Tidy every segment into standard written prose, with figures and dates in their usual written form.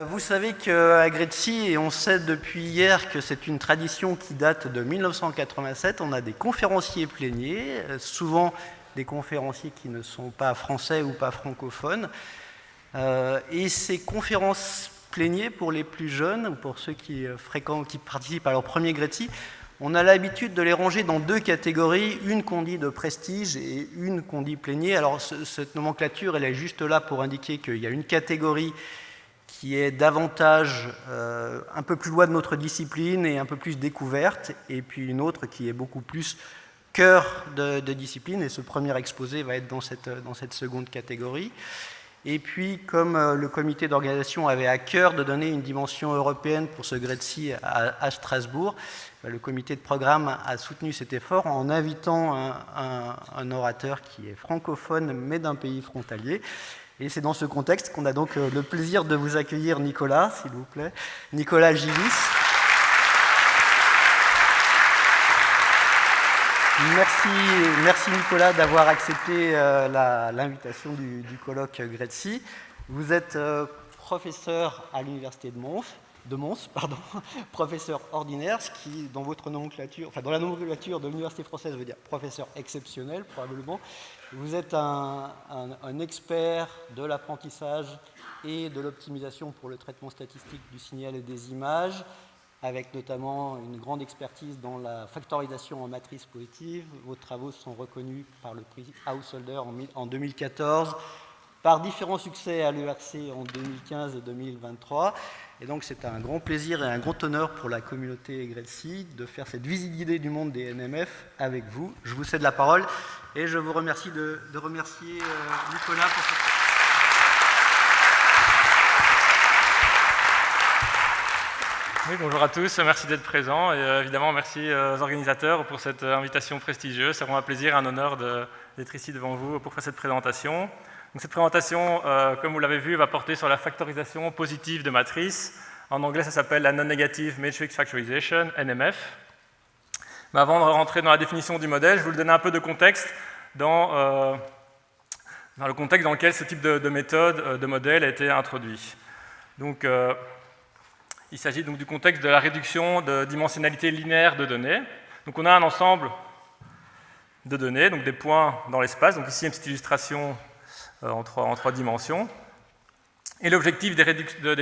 Vous savez qu'à Grétzy, et on sait depuis hier que c'est une tradition qui date de 1987, on a des conférenciers pléniers, souvent des conférenciers qui ne sont pas français ou pas francophones. Et ces conférences pléniers, pour les plus jeunes, ou pour ceux qui participent à leur premier Grétzy, on a l'habitude de les ranger dans deux catégories, une qu'on dit de prestige et une qu'on dit plénier. Alors cette nomenclature, elle est juste là pour indiquer qu'il y a une catégorie qui est davantage un peu plus loin de notre discipline et un peu plus découverte, et puis une autre qui est beaucoup plus cœur de discipline, et ce premier exposé va être dans cette seconde catégorie. Et puis, comme le comité d'organisation avait à cœur de donner une dimension européenne pour ce Grétzy à Strasbourg, le comité de programme a soutenu cet effort en invitant un orateur qui est francophone, mais d'un pays frontalier. Et c'est dans ce contexte qu'on a donc le plaisir de vous accueillir Nicolas, s'il vous plaît. Nicolas Gilis. Merci Nicolas d'avoir accepté l'invitation du colloque Grétzy. Vous êtes professeur à l'université de Mons, professeur ordinaire, ce qui, dans votre nomenclature, enfin dans la nomenclature de l'université française, veut dire professeur exceptionnel, probablement. Vous êtes un expert de l'apprentissage et de l'optimisation pour le traitement statistique du signal et des images, avec notamment une grande expertise dans la factorisation en matrice positive. Vos travaux sont reconnus par le prix Householder en 2014, par différents succès à l'ERC en 2015 et 2023. Et donc c'est un grand plaisir et un grand honneur pour la communauté Grétzy de faire cette visite guidée du monde des NMF avec vous. Je vous cède la parole et je vous remercie de remercier Nicolas pour cette... Oui, bonjour à tous, merci d'être présents et évidemment merci aux organisateurs pour cette invitation prestigieuse. C'est vraiment un plaisir et un honneur d'être ici devant vous pour faire cette présentation. Donc, cette présentation, comme vous l'avez vu, va porter sur la factorisation positive de matrices. En anglais, ça s'appelle la Non-Negative Matrix Factorization, NMF. Mais avant de rentrer dans la définition du modèle, je vais vous donner un peu de contexte dans le contexte dans lequel ce type de méthode, de modèle a été introduit. Donc, il s'agit donc du contexte de la réduction de dimensionnalité linéaire de données. Donc, on a un ensemble de données, donc des points dans l'espace. Donc, ici, une petite illustration en trois dimensions. Et l'objectif des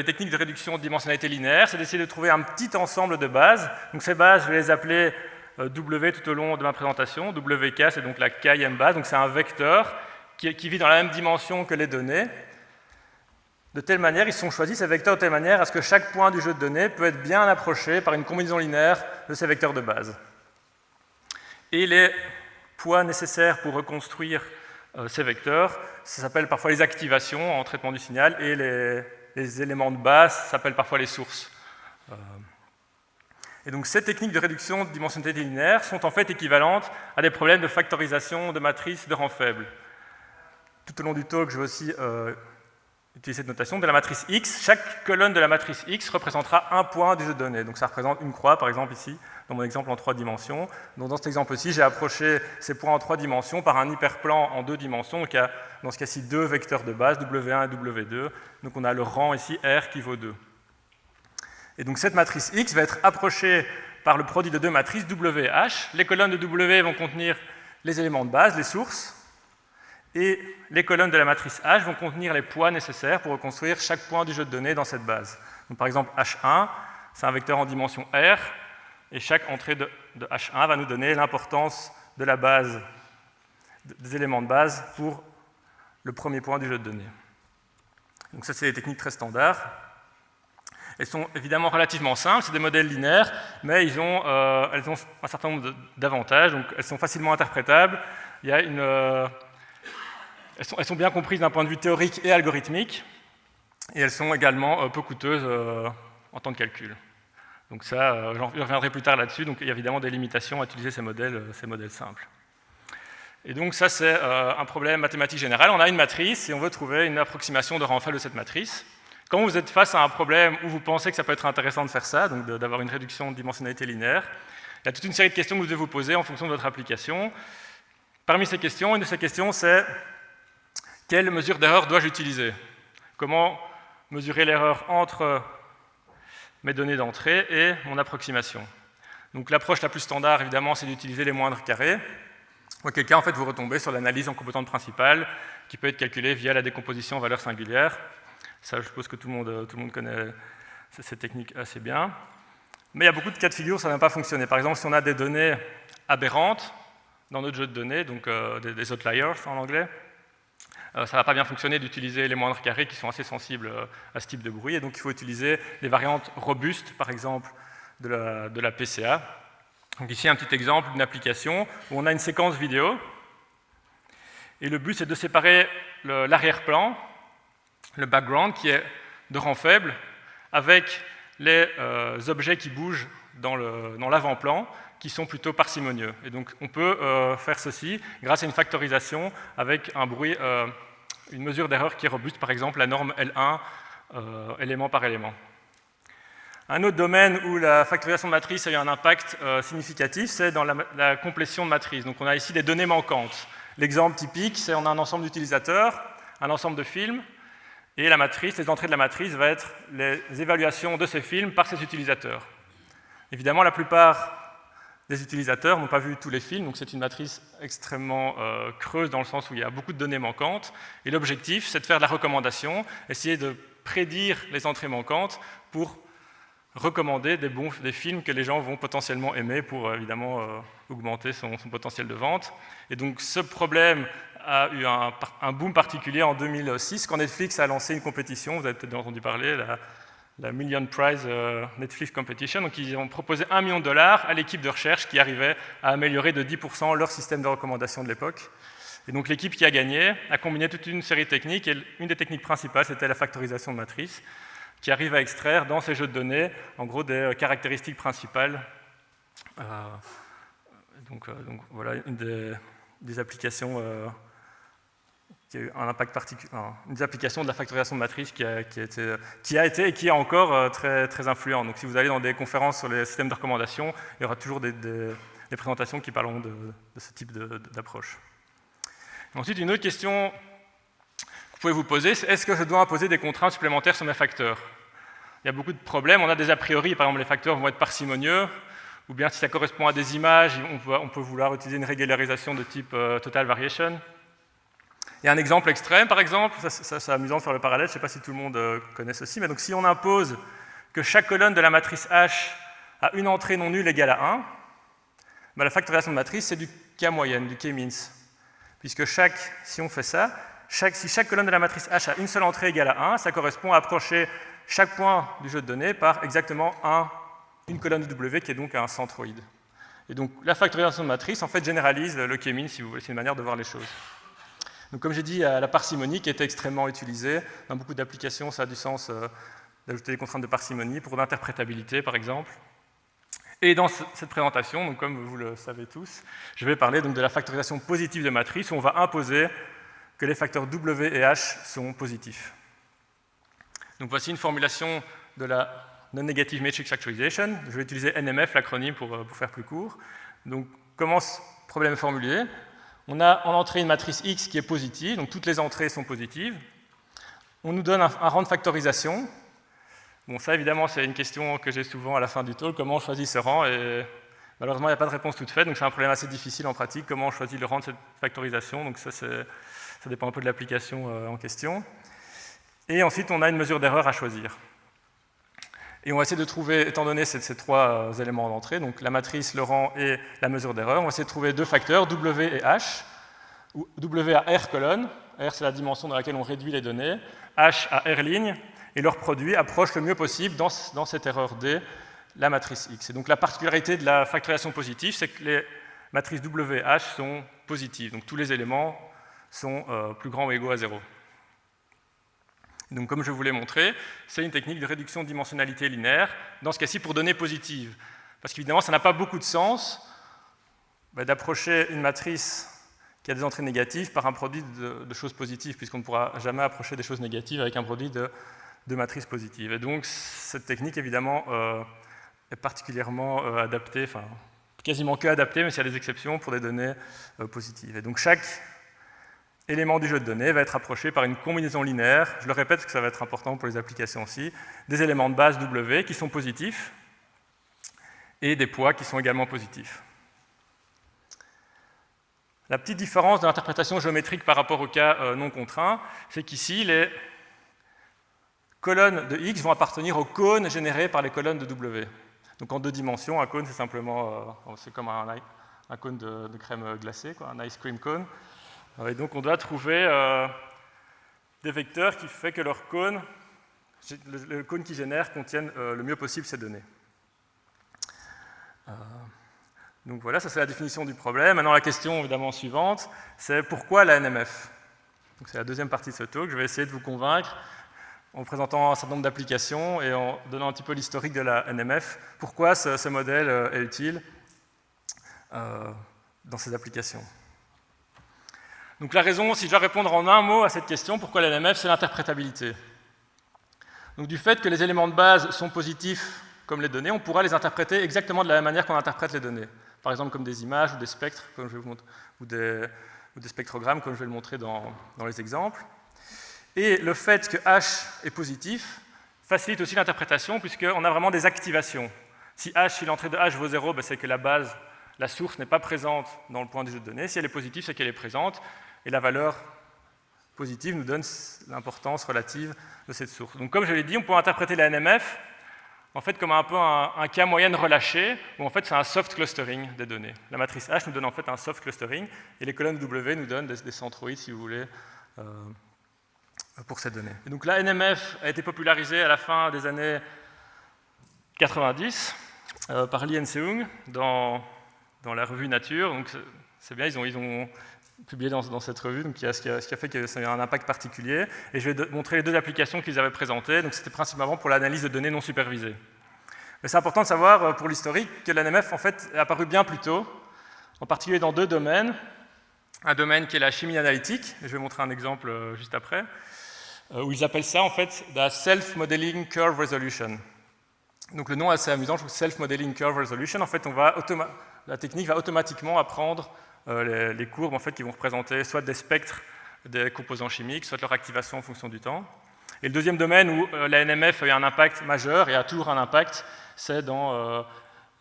techniques de réduction de dimensionnalité linéaire, c'est d'essayer de trouver un petit ensemble de bases. Donc ces bases, je vais les appeler W tout au long de ma présentation. WK, c'est donc la kème base, donc c'est un vecteur qui vit dans la même dimension que les données. De telle manière, ils sont choisis, ces vecteurs, de telle manière à ce que chaque point du jeu de données peut être bien approché par une combinaison linéaire de ces vecteurs de base. Et les poids nécessaires pour reconstruire ces vecteurs, ça s'appelle parfois les activations en traitement du signal, et les éléments de base s'appellent parfois les sources. Et donc ces techniques de réduction de dimensionnalité linéaire sont en fait équivalentes à des problèmes de factorisation de matrices de rang faible. Tout au long du talk, je vais aussi utiliser cette notation de la matrice X. Chaque colonne de la matrice X représentera un point du jeu de données. Donc ça représente une croix, par exemple ici, dans mon exemple en 3 dimensions. Donc dans cet exemple-ci, j'ai approché ces points en 3 dimensions par un hyperplan en 2 dimensions. Donc il y a dans ce cas-ci 2 vecteurs de base, W1 et W2. Donc on a le rang ici, R, qui vaut 2. Et donc cette matrice X va être approchée par le produit de deux matrices, W et H. Les colonnes de W vont contenir les éléments de base, les sources. Et les colonnes de la matrice H vont contenir les poids nécessaires pour reconstruire chaque point du jeu de données dans cette base. Donc, par exemple, H1, c'est un vecteur en dimension R, et chaque entrée de H1 va nous donner l'importance de la base, des éléments de base pour le premier point du jeu de données. Donc ça, c'est des techniques très standards. Elles sont évidemment relativement simples, c'est des modèles linéaires, mais elles ont un certain nombre d'avantages, donc elles sont facilement interprétables. Il y a elles sont bien comprises d'un point de vue théorique et algorithmique, et elles sont également peu coûteuses en temps de calcul. Donc ça, j'en reviendrai plus tard là-dessus, donc il y a évidemment des limitations à utiliser ces modèles simples. Et donc ça, c'est un problème mathématique général. On a une matrice et on veut trouver une approximation de rang faible de cette matrice. Quand vous êtes face à un problème où vous pensez que ça peut être intéressant de faire ça, donc d'avoir une réduction de dimensionnalité linéaire, il y a toute une série de questions que vous devez vous poser en fonction de votre application. Parmi ces questions, une de ces questions, c'est quelle mesure d'erreur dois-je utiliser? Comment mesurer l'erreur entre mes données d'entrée et mon approximation. Donc l'approche la plus standard, évidemment, c'est d'utiliser les moindres carrés. Auquel cas, en fait, vous retombez sur l'analyse en composantes principales, qui peut être calculée via la décomposition en valeurs singulières. Ça, je suppose que tout le monde connaît cette technique assez bien. Mais il y a beaucoup de cas de figure où ça n'a pas fonctionné. Par exemple, si on a des données aberrantes dans notre jeu de données, donc des outliers en anglais, ça ne va pas bien fonctionner d'utiliser les moindres carrés qui sont assez sensibles à ce type de bruit. Et donc, il faut utiliser des variantes robustes, par exemple, de la PCA. Donc ici, un petit exemple d'une application où on a une séquence vidéo. Et le but, c'est de séparer l'arrière-plan, le background, qui est de rang faible, avec les objets qui bougent dans l'avant-plan, qui sont plutôt parcimonieux. Et donc, on peut faire ceci grâce à une factorisation avec un bruit, une mesure d'erreur qui est robuste, par exemple la norme L1, élément par élément. Un autre domaine où la factorisation de matrice a eu un impact significatif, c'est dans la complétion de matrice. Donc, on a ici des données manquantes. L'exemple typique, c'est on a un ensemble d'utilisateurs, un ensemble de films, et la matrice, les entrées de la matrice va être les évaluations de ces films par ces utilisateurs. Évidemment, la plupart des utilisateurs n'ont pas vu tous les films, donc c'est une matrice extrêmement creuse dans le sens où il y a beaucoup de données manquantes. Et l'objectif, c'est de faire de la recommandation, essayer de prédire les entrées manquantes pour recommander des films que les gens vont potentiellement aimer pour évidemment augmenter son potentiel de vente. Et donc ce problème a eu un boom particulier en 2006 quand Netflix a lancé une compétition, vous avez peut-être entendu parler, la Million Prize Netflix Competition. Donc ils ont proposé $1 million à l'équipe de recherche qui arrivait à améliorer de 10% leur système de recommandation de l'époque. Et donc l'équipe qui a gagné a combiné toute une série de techniques, et une des techniques principales, c'était la factorisation de matrice, qui arrive à extraire dans ces jeux de données, en gros, des caractéristiques principales. Donc voilà une des applications qui a eu un impact particulier, une des applications de la factorisation de matrice qui a été et qui est encore très, très influente. Donc si vous allez dans des conférences sur les systèmes de recommandation, il y aura toujours des présentations qui parleront de ce type d'approche. Ensuite, une autre question vous pouvez vous poser, c'est est-ce que je dois imposer des contraintes supplémentaires sur mes facteurs? Il y a beaucoup de problèmes, on a des a priori, par exemple les facteurs vont être parcimonieux, ou bien si ça correspond à des images, on peut vouloir utiliser une régularisation de type total variation. Il y a un exemple extrême, par exemple, c'est amusant de faire le parallèle, je ne sais pas si tout le monde connaît ceci, mais donc si on impose que chaque colonne de la matrice H a une entrée non nulle égale à 1, ben la factorisation de matrice, c'est du K-moyenne, du K-means. Puisque si on fait ça, si chaque colonne de la matrice H a une seule entrée égale à 1, ça correspond à approcher chaque point du jeu de données par exactement une colonne de W qui est donc un centroïde. Et donc la factorisation de matrice en fait généralise le K-mean, si vous voulez, c'est une manière de voir les choses. Donc comme j'ai dit, la parcimonie qui est extrêmement utilisée. Dans beaucoup d'applications, ça a du sens d'ajouter des contraintes de parcimonie pour l'interprétabilité, par exemple. Et dans cette présentation, donc comme vous le savez tous, je vais parler donc de la factorisation positive de matrice, où on va imposer que les facteurs W et H sont positifs. Donc voici une formulation de la Non-Negative Matrix Factorization. Je vais utiliser NMF, l'acronyme, pour faire plus court. Donc comment ce problème est formulé? On a en entrée une matrice X qui est positive, donc toutes les entrées sont positives. On nous donne un rang de factorisation. Bon, ça évidemment, c'est une question que j'ai souvent à la fin du talk, comment on choisit ce rang, et malheureusement, il n'y a pas de réponse toute faite, donc c'est un problème assez difficile en pratique, comment on choisit le rang de cette factorisation, donc ça dépend un peu de l'application en question. Et ensuite, on a une mesure d'erreur à choisir. Et on va essayer de trouver, étant donné ces trois éléments d'entrée, donc la matrice, le rang et la mesure d'erreur, on va essayer de trouver deux facteurs, W et H, où W à R colonne, R c'est la dimension dans laquelle on réduit les données, H à R ligne, et leur produit approche le mieux possible dans cette erreur D, la matrice X. Et donc la particularité de la factorisation positive, c'est que les matrices W et H sont positives, donc tous les éléments sont plus grands ou égaux à 0. Donc comme je vous l'ai montré, c'est une technique de réduction de dimensionnalité linéaire, dans ce cas-ci pour données positives. Parce qu'évidemment, ça n'a pas beaucoup de sens d'approcher une matrice qui a des entrées négatives par un produit de choses positives, puisqu'on ne pourra jamais approcher des choses négatives avec un produit de matrices positives. Et donc cette technique, évidemment, est particulièrement adaptée, enfin quasiment que adaptée, mais s'il y a des exceptions pour des données positives. Et donc chaque élément du jeu de données va être approché par une combinaison linéaire, je le répète parce que ça va être important pour les applications aussi, des éléments de base W qui sont positifs et des poids qui sont également positifs. La petite différence de l'interprétation géométrique par rapport au cas non contraint, c'est qu'ici, les colonnes de X vont appartenir aux cônes générés par les colonnes de W. Donc en 2 dimensions, un cône, c'est simplement, c'est comme un cône de crème glacée, quoi, un ice cream cone. Et donc on doit trouver des vecteurs qui font que leur cône, le cône qui génère, contienne le mieux possible ces données. Donc voilà, ça c'est la définition du problème. Maintenant la question évidemment suivante, c'est pourquoi la NMF? C'est la deuxième partie de ce talk. Je vais essayer de vous convaincre en présentant un certain nombre d'applications et en donnant un petit peu l'historique de la NMF, pourquoi ce modèle est utile dans ces applications. Donc la raison, si je dois répondre en un mot à cette question, pourquoi la NMF, c'est l'interprétabilité. Donc du fait que les éléments de base sont positifs comme les données, on pourra les interpréter exactement de la même manière qu'on interprète les données. Par exemple comme des images ou des spectres, comme je vais vous montrer, ou des spectrogrammes, comme je vais le montrer dans les exemples. Et le fait que H est positif facilite aussi l'interprétation, puisqu'on a vraiment des activations. Si l'entrée de H vaut 0, ben c'est que la base, la source n'est pas présente dans le point du jeu de données. Si elle est positive, c'est qu'elle est présente. Et la valeur positive nous donne l'importance relative de cette source. Donc comme je l'ai dit, on peut interpréter la NMF en fait comme un peu un cas moyenne relâché, où en fait c'est un soft clustering des données. La matrice H nous donne en fait un soft clustering, et les colonnes W nous donnent des centroïdes, si vous voulez, pour ces données. Et donc la NMF a été popularisée à la fin des années 90 par Lee et Seung dans la revue Nature. Donc c'est bien, ils ont publié dans cette revue, donc ce qui a fait que ça a eu un impact particulier. Et je vais montrer les 2 applications qu'ils avaient présentées. Donc c'était principalement pour l'analyse de données non supervisées. Mais c'est important de savoir pour l'historique que la NMF en fait est apparue bien plus tôt, en particulier dans 2 domaines. Un domaine qui est la chimie analytique, et je vais montrer un exemple juste après, où ils appellent ça en fait la Self-Modeling Curve Resolution. Donc le nom est assez amusant, je trouve, Self-Modeling Curve Resolution. En fait, la technique va automatiquement apprendre les courbes en fait, qui vont représenter soit des spectres des composants chimiques, soit leur activation en fonction du temps. Et le deuxième domaine où la NMF a eu un impact majeur et a toujours un impact, c'est dans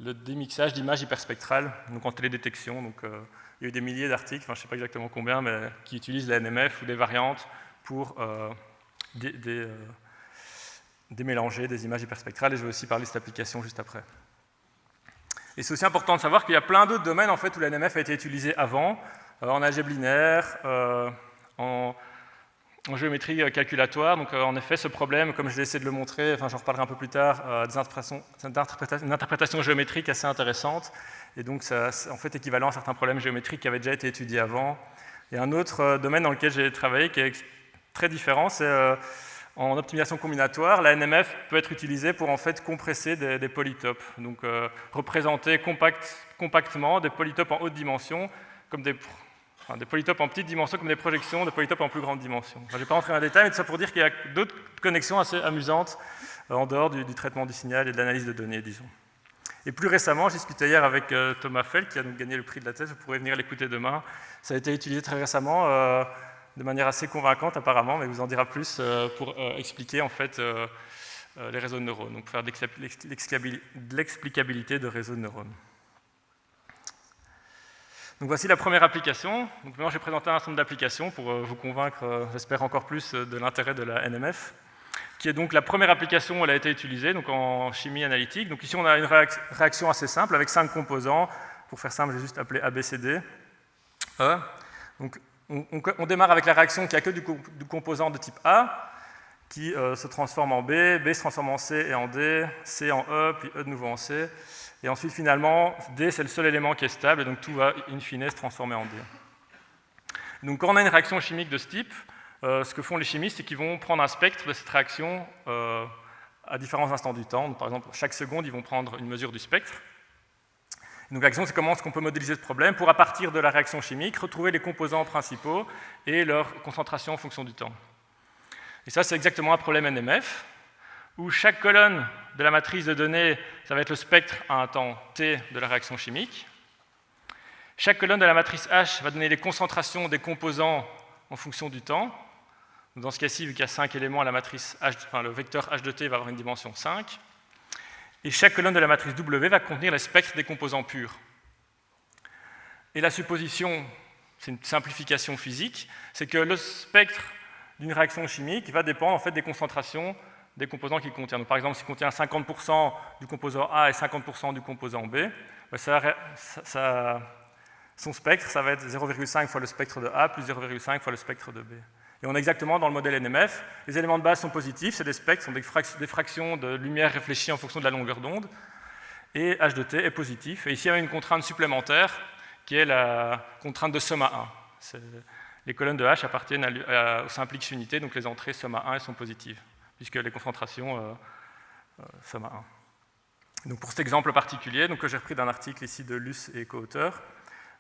le démixage d'images hyperspectrales, donc en télédétection. Donc, il y a eu des milliers d'articles, enfin, je ne sais pas exactement combien, mais qui utilisent la NMF ou des variantes pour démélanger des images hyperspectrales, et je vais aussi parler de cette application juste après. Et c'est aussi important de savoir qu'il y a plein d'autres domaines en fait, où la NMF a été utilisée avant, en algèbre linéaire, en géométrie calculatoire. Donc en effet, ce problème, comme je vais essayer de le montrer, enfin j'en reparlerai un peu plus tard, une interprétation géométrique assez intéressante, et donc c'est en fait équivalent à certains problèmes géométriques qui avaient déjà été étudiés avant. Et un autre domaine dans lequel j'ai travaillé qui est très différent, c'est en optimisation combinatoire, la NMF peut être utilisée pour en fait compresser des polytopes, donc représenter compactement des polytopes en haute dimension, comme des polytopes en petite dimension, comme des projections de polytopes en plus grande dimension. Enfin, je ne vais pas rentrer dans les détails, mais tout ça pour dire qu'il y a d'autres connexions assez amusantes en dehors du traitement du signal et de l'analyse de données, disons. Et plus récemment, j'ai discuté hier avec Thomas Feld, qui a donc gagné le prix de la thèse, vous pourrez venir l'écouter demain. Ça a été utilisé très récemment, de manière assez convaincante apparemment, mais il vous en dira plus pour expliquer en fait les réseaux de neurones, donc pour faire de l'explicabilité de réseaux de neurones. Donc voici la première application. Donc maintenant, je vais présenter un certain nombre d'applications pour vous convaincre, j'espère encore plus, de l'intérêt de la NMF, qui est donc la première application où elle a été utilisée, donc en chimie analytique. Donc ici, on a une réaction assez simple avec 5 composants. Pour faire simple, j'ai juste appelé ABCD. Donc on démarre avec la réaction qui n'a que du composant de type A, qui se transforme en B, B se transforme en C et en D, C en E, puis E de nouveau en C. Et ensuite, finalement, D, c'est le seul élément qui est stable, et donc tout va, in fine, se transformer en D. Donc quand on a une réaction chimique de ce type, ce que font les chimistes, c'est qu'ils vont prendre un spectre de cette réaction à différents instants du temps. Donc, par exemple, chaque seconde, ils vont prendre une mesure du spectre. Donc la question, c'est comment est-ce qu'on peut modéliser ce problème pour, à partir de la réaction chimique, retrouver les composants principaux et leur concentration en fonction du temps. Et ça, c'est exactement un problème NMF, où chaque colonne de la matrice de données, ça va être le spectre à un temps t de la réaction chimique. Chaque colonne de la matrice H va donner les concentrations des composants en fonction du temps. Donc dans ce cas-ci, vu qu'il y a 5 éléments, la matrice H, enfin, le vecteur H de t va avoir une dimension 5. Et chaque colonne de la matrice W va contenir les spectres des composants purs. Et la supposition, c'est une simplification physique, c'est que le spectre d'une réaction chimique va dépendre en fait des concentrations des composants qu'il contient. Donc, par exemple, s'il contient 50% du composant A et 50% du composant B, son spectre, ça va être 0,5 fois le spectre de A plus 0,5 fois le spectre de B. Et on est exactement dans le modèle NMF. Les éléments de base sont positifs, c'est des spectres, sont des fractions de lumière réfléchies en fonction de la longueur d'onde, et H de t est positif. Et ici, il y a une contrainte supplémentaire, qui est la contrainte de somme à 1. Les colonnes de H appartiennent au simple X unité, donc les entrées somme à 1 elles sont positives, puisque les concentrations somme à 1. Donc pour cet exemple particulier, que j'ai repris d'un article ici de Luce et co-auteurs,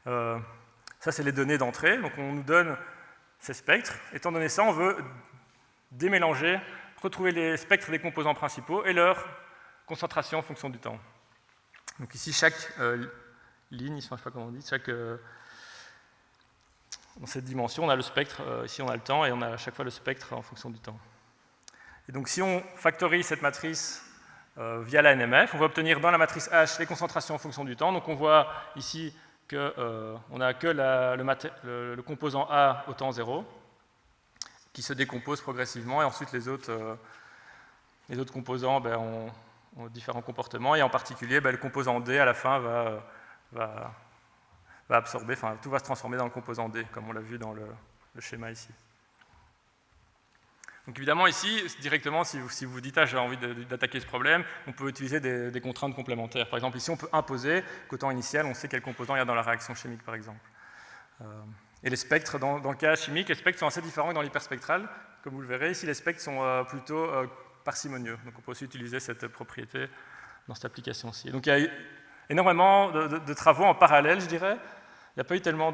ça c'est les données d'entrée, donc on nous donne ces spectres. Étant donné ça, on veut démélanger, retrouver les spectres des composants principaux et leur concentration en fonction du temps. Donc ici, chaque ligne, je ne sais pas comment on dit, dans cette dimension, on a le spectre, ici on a le temps, et on a à chaque fois le spectre en fonction du temps. Et donc si on factorise cette matrice via la NMF, on va obtenir dans la matrice H les concentrations en fonction du temps. Donc on voit ici qu'on n'a que le composant A au temps 0, qui se décompose progressivement, et ensuite les autres composants ont différents comportements, et en particulier le composant D à la fin va absorber, enfin tout va se transformer dans le composant D, comme on l'a vu dans le schéma ici. Donc évidemment ici, directement, si vous dites j'ai envie d'attaquer ce problème, on peut utiliser des contraintes complémentaires. Par exemple, ici on peut imposer qu'au temps initial, on sait quel composant il y a dans la réaction chimique, par exemple. Et les spectres, dans le cas chimique, les spectres sont assez différents que dans l'hyperspectral. Comme vous le verrez, ici les spectres sont plutôt parcimonieux. Donc on peut aussi utiliser cette propriété dans cette application-ci. Donc il y a eu énormément de travaux en parallèle, je dirais. Il n'y a pas eu tellement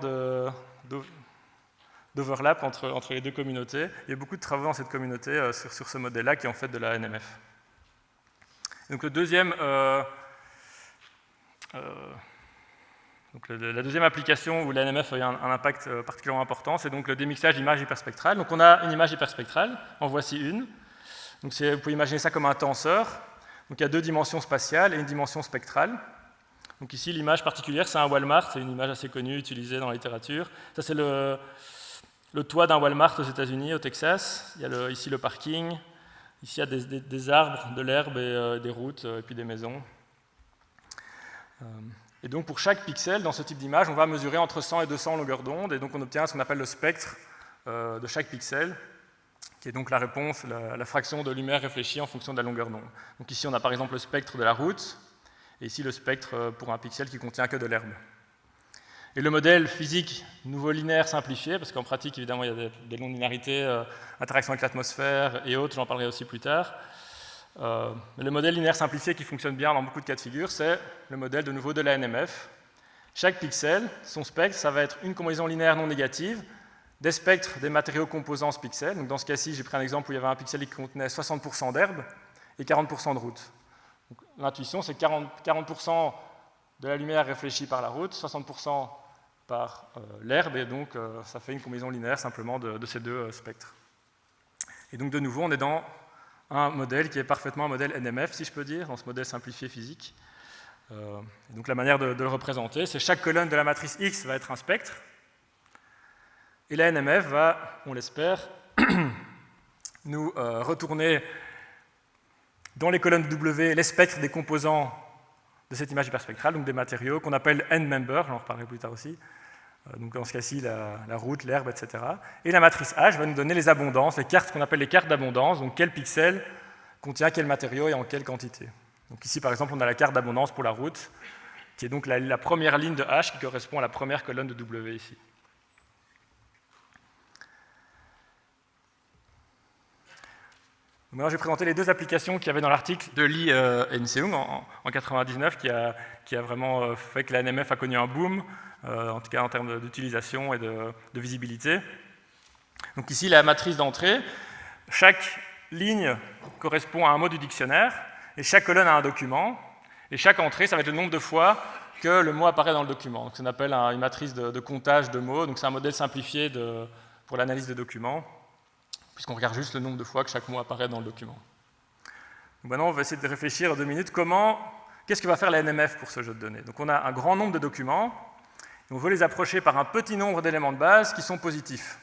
d'overlap entre les deux communautés. Il y a beaucoup de travaux dans cette communauté sur ce modèle-là qui est en fait de la NMF. Donc la deuxième application où la NMF a eu un impact particulièrement important, c'est donc le démixage d'images hyperspectrales. Donc on a une image hyperspectrale, en voici une. Donc vous pouvez imaginer ça comme un tenseur. Donc il y a 2 dimensions spatiales et une dimension spectrale. Donc ici, l'image particulière, c'est un Walmart, c'est une image assez connue, utilisée dans la littérature. Ça, c'est le toit d'un Walmart aux États-Unis, au Texas. Il y a ici le parking. Ici, il y a des arbres, de l'herbe et des routes, et puis des maisons. Et donc, pour chaque pixel, dans ce type d'image, on va mesurer entre 100 et 200 longueurs d'onde, et donc on obtient ce qu'on appelle le spectre de chaque pixel, qui est donc la réponse, la fraction de lumière réfléchie en fonction de la longueur d'onde. Donc ici, on a par exemple le spectre de la route, et ici le spectre pour un pixel qui contient que de l'herbe. Et le modèle physique nouveau linéaire simplifié, parce qu'en pratique, évidemment, il y a des non-linéarités, interaction avec l'atmosphère et autres, j'en parlerai aussi plus tard. Mais le modèle linéaire simplifié qui fonctionne bien dans beaucoup de cas de figure, c'est le modèle de nouveau de la NMF. Chaque pixel, son spectre, ça va être une combinaison linéaire non négative des spectres des matériaux composants ce pixel. Donc dans ce cas-ci, j'ai pris un exemple où il y avait un pixel qui contenait 60% d'herbe et 40% de route. L'intuition, c'est 40% de la lumière réfléchie par la route, 60% par l'herbe, et donc ça fait une combinaison linéaire simplement de ces deux spectres. Et donc de nouveau, on est dans un modèle qui est parfaitement un modèle NMF, si je peux dire, dans ce modèle simplifié physique. Et donc la manière de le représenter, c'est chaque colonne de la matrice X va être un spectre, et la NMF va, on l'espère, nous retourner dans les colonnes W les spectres des composants de cette image hyperspectrale, donc des matériaux qu'on appelle end-member, j'en reparlerai plus tard aussi, donc dans ce cas-ci la route, l'herbe, etc. Et la matrice H va nous donner les abondances, les cartes qu'on appelle les cartes d'abondance, donc quel pixel contient quel matériau et en quelle quantité. Donc ici par exemple on a la carte d'abondance pour la route, qui est donc la première ligne de H qui correspond à la première colonne de W ici. Maintenant, je vais présenter les deux applications qu'il y avait dans l'article de Lee et Nseung en 1999, qui a vraiment fait que la NMF a connu un boom, en tout cas en termes d'utilisation et de visibilité. Donc ici, la matrice d'entrée, chaque ligne correspond à un mot du dictionnaire, et chaque colonne a un document, et chaque entrée, ça va être le nombre de fois que le mot apparaît dans le document. Donc, ça s'appelle une matrice de comptage de mots, donc c'est un modèle simplifié pour l'analyse de documents, puisqu'on regarde juste le nombre de fois que chaque mot apparaît dans le document. Donc maintenant, on va essayer de réfléchir en 2 minutes qu'est-ce que va faire la NMF pour ce jeu de données. Donc on a un grand nombre de documents, et on veut les approcher par un petit nombre d'éléments de base qui sont positifs.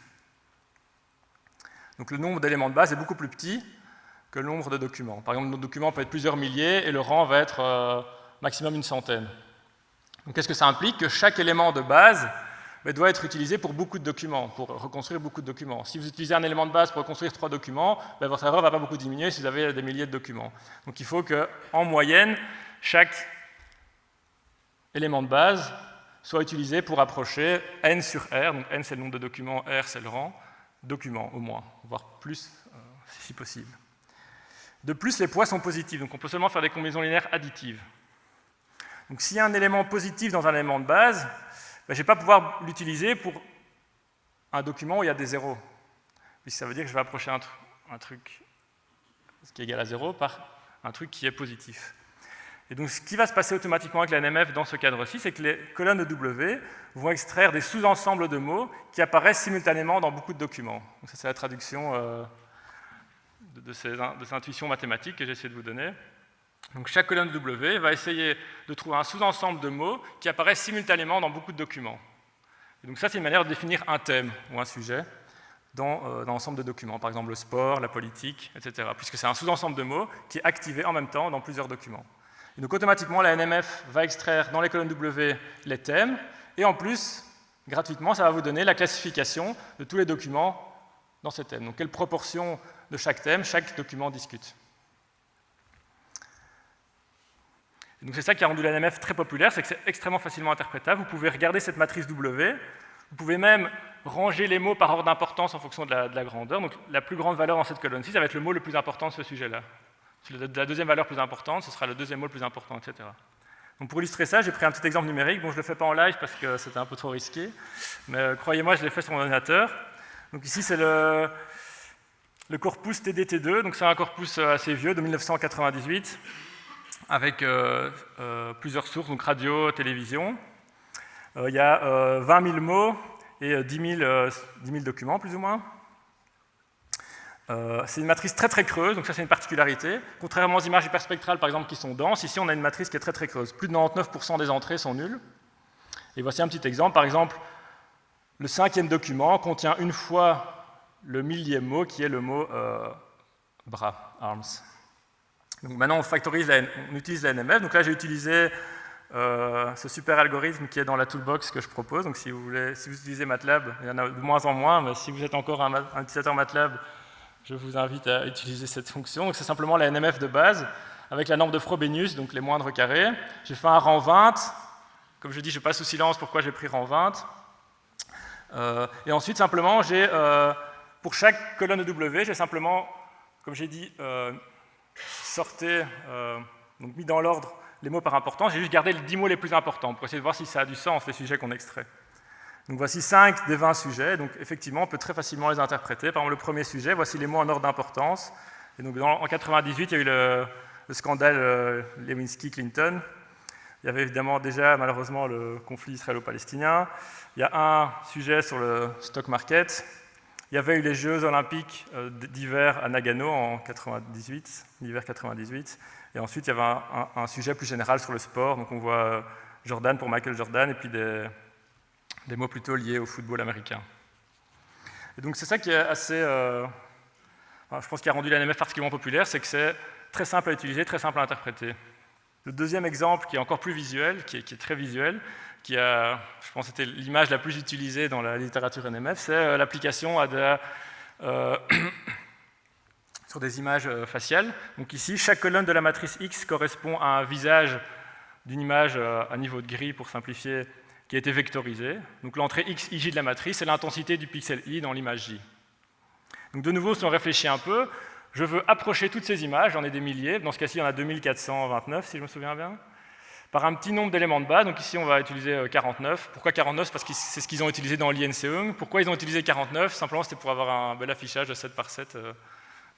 Donc le nombre d'éléments de base est beaucoup plus petit que le nombre de documents. Par exemple, notre document peut être plusieurs milliers, et le rang va être maximum une centaine. Donc qu'est-ce que ça implique? Que chaque élément de base doit être utilisé pour beaucoup de documents, pour reconstruire beaucoup de documents. Si vous utilisez un élément de base pour reconstruire 3 documents, votre erreur ne va pas beaucoup diminuer si vous avez des milliers de documents. Donc il faut qu'en moyenne, chaque élément de base soit utilisé pour approcher n sur r, donc n c'est le nombre de documents, r c'est le rang, documents au moins, voire plus si possible. De plus, les poids sont positifs, donc on peut seulement faire des combinaisons linéaires additives. Donc s'il y a un élément positif dans un élément de base, je ne vais pas pouvoir l'utiliser pour un document où il y a des zéros. Puisque ça veut dire que je vais approcher un truc qui est égal à 0 par un truc qui est positif. Et donc ce qui va se passer automatiquement avec la NMF dans ce cadre-ci, c'est que les colonnes de W vont extraire des sous-ensembles de mots qui apparaissent simultanément dans beaucoup de documents. Donc ça, c'est la traduction de ces intuitions mathématiques que j'ai essayé de vous donner. Donc chaque colonne de W va essayer de trouver un sous-ensemble de mots qui apparaissent simultanément dans beaucoup de documents. Et donc ça, c'est une manière de définir un thème ou un sujet dans l'ensemble de documents, par exemple le sport, la politique, etc., puisque c'est un sous-ensemble de mots qui est activé en même temps dans plusieurs documents. Et donc automatiquement, la NMF va extraire dans les colonnes W les thèmes, et en plus, gratuitement, ça va vous donner la classification de tous les documents dans ces thèmes. Donc quelle proportion de chaque thème, chaque document discute. Et donc c'est ça qui a rendu la NMF très populaire, c'est que c'est extrêmement facilement interprétable. Vous pouvez regarder cette matrice W, vous pouvez même ranger les mots par ordre d'importance en fonction de la grandeur. Donc la plus grande valeur dans cette colonne-ci, ça va être le mot le plus important de ce sujet-là. La deuxième valeur plus importante, ce sera le deuxième mot le plus important, etc. Donc pour illustrer ça, j'ai pris un petit exemple numérique. Bon, je ne le fais pas en live parce que c'était un peu trop risqué, mais croyez-moi, je l'ai fait sur mon ordinateur. Donc ici, c'est le corpus TDT2, donc c'est un corpus assez vieux, de 1998, avec plusieurs sources, donc radio, télévision. Il y a 20 000 mots et 10 000 documents, plus ou moins. C'est une matrice très très creuse, donc ça c'est une particularité. Contrairement aux images hyperspectrales, par exemple, qui sont denses, ici on a une matrice qui est très très creuse. Plus de 99% des entrées sont nulles. Et voici un petit exemple. Par exemple, le 5e document contient une fois le 1000e mot, qui est le mot bras, arms. Donc maintenant on utilise la NMF. Donc là j'ai utilisé ce super algorithme qui est dans la toolbox que je propose. Donc si vous utilisez MATLAB, il y en a de moins en moins, mais si vous êtes encore un utilisateur MATLAB, je vous invite à utiliser cette fonction. Donc c'est simplement la NMF de base, avec la norme de Frobenius, donc les moindres carrés. J'ai fait un rang 20. Comme je dis, je passe sous silence pourquoi j'ai pris rang 20. Et ensuite, simplement, pour chaque colonne de W, j'ai simplement, comme j'ai dit, donc mis dans l'ordre les mots par importance. J'ai juste gardé les 10 mots les plus importants pour essayer de voir si ça a du sens, les sujets qu'on extrait. Donc voici 5 des 20 sujets, donc effectivement on peut très facilement les interpréter. Par exemple le premier sujet, voici les mots en ordre d'importance. Et donc en 98, il y a eu le scandale Lewinsky-Clinton. Il y avait évidemment déjà malheureusement le conflit israélo-palestinien. Il y a un sujet sur le stock market. Il y avait eu les Jeux olympiques d'hiver à Nagano en 98, l'hiver 98. Et ensuite il y avait un sujet plus général sur le sport. Donc on voit Jordan pour Michael Jordan et puis des mots plutôt liés au football américain. Et donc c'est ça qui est assez, je pense, qui a rendu la NMF particulièrement populaire, c'est que c'est très simple à utiliser, très simple à interpréter. Le deuxième exemple, qui est encore plus visuel, qui est très visuel, je pense que c'était l'image la plus utilisée dans la littérature NMF, c'est l'application sur des images faciales. Donc ici, chaque colonne de la matrice X correspond à un visage d'une image à niveau de gris, pour simplifier, qui a été vectorisé. Donc l'entrée X, IJ de la matrice, c'est l'intensité du pixel I dans l'image J. Donc de nouveau, si on réfléchit un peu, je veux approcher toutes ces images, j'en ai des milliers, dans ce cas-ci, il y en a 2429, si je me souviens bien, par un petit nombre d'éléments de base. Donc ici, on va utiliser 49. Pourquoi 49? Parce que c'est ce qu'ils ont utilisé dans l'INCE. Pourquoi ils ont utilisé 49? Simplement, c'était pour avoir un bel affichage de 7 par 7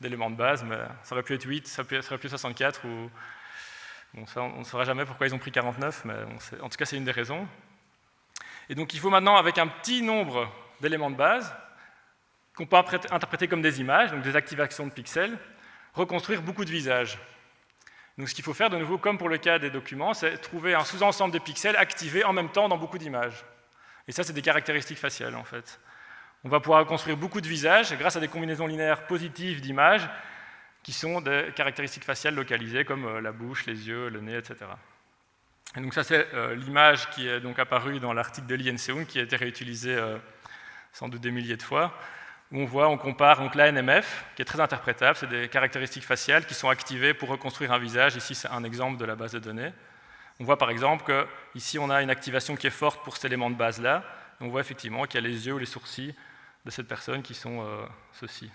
d'éléments de base, mais ça aurait pu être 8, ça aurait pu être 64, ou... Bon, ça, on ne saura jamais pourquoi ils ont pris 49, mais en tout cas, c'est une des raisons. Et donc il faut maintenant, avec un petit nombre d'éléments de base, qu'on peut interpréter comme des images, donc des activations de pixels, reconstruire beaucoup de visages. Donc ce qu'il faut faire de nouveau, comme pour le cas des documents, c'est trouver un sous-ensemble de pixels activés en même temps dans beaucoup d'images. Et ça, c'est des caractéristiques faciales, en fait. On va pouvoir reconstruire beaucoup de visages grâce à des combinaisons linéaires positives d'images qui sont des caractéristiques faciales localisées, comme la bouche, les yeux, le nez, etc. Et donc ça, c'est l'image qui est donc apparue dans l'article de Lee et Seung, qui a été réutilisée sans doute des milliers de fois, où on compare donc la NMF, qui est très interprétable, c'est des caractéristiques faciales qui sont activées pour reconstruire un visage. Ici, c'est un exemple de la base de données. On voit par exemple qu'ici, on a une activation qui est forte pour cet élément de base-là. On voit effectivement qu'il y a les yeux ou les sourcils de cette personne qui sont ceux-ci.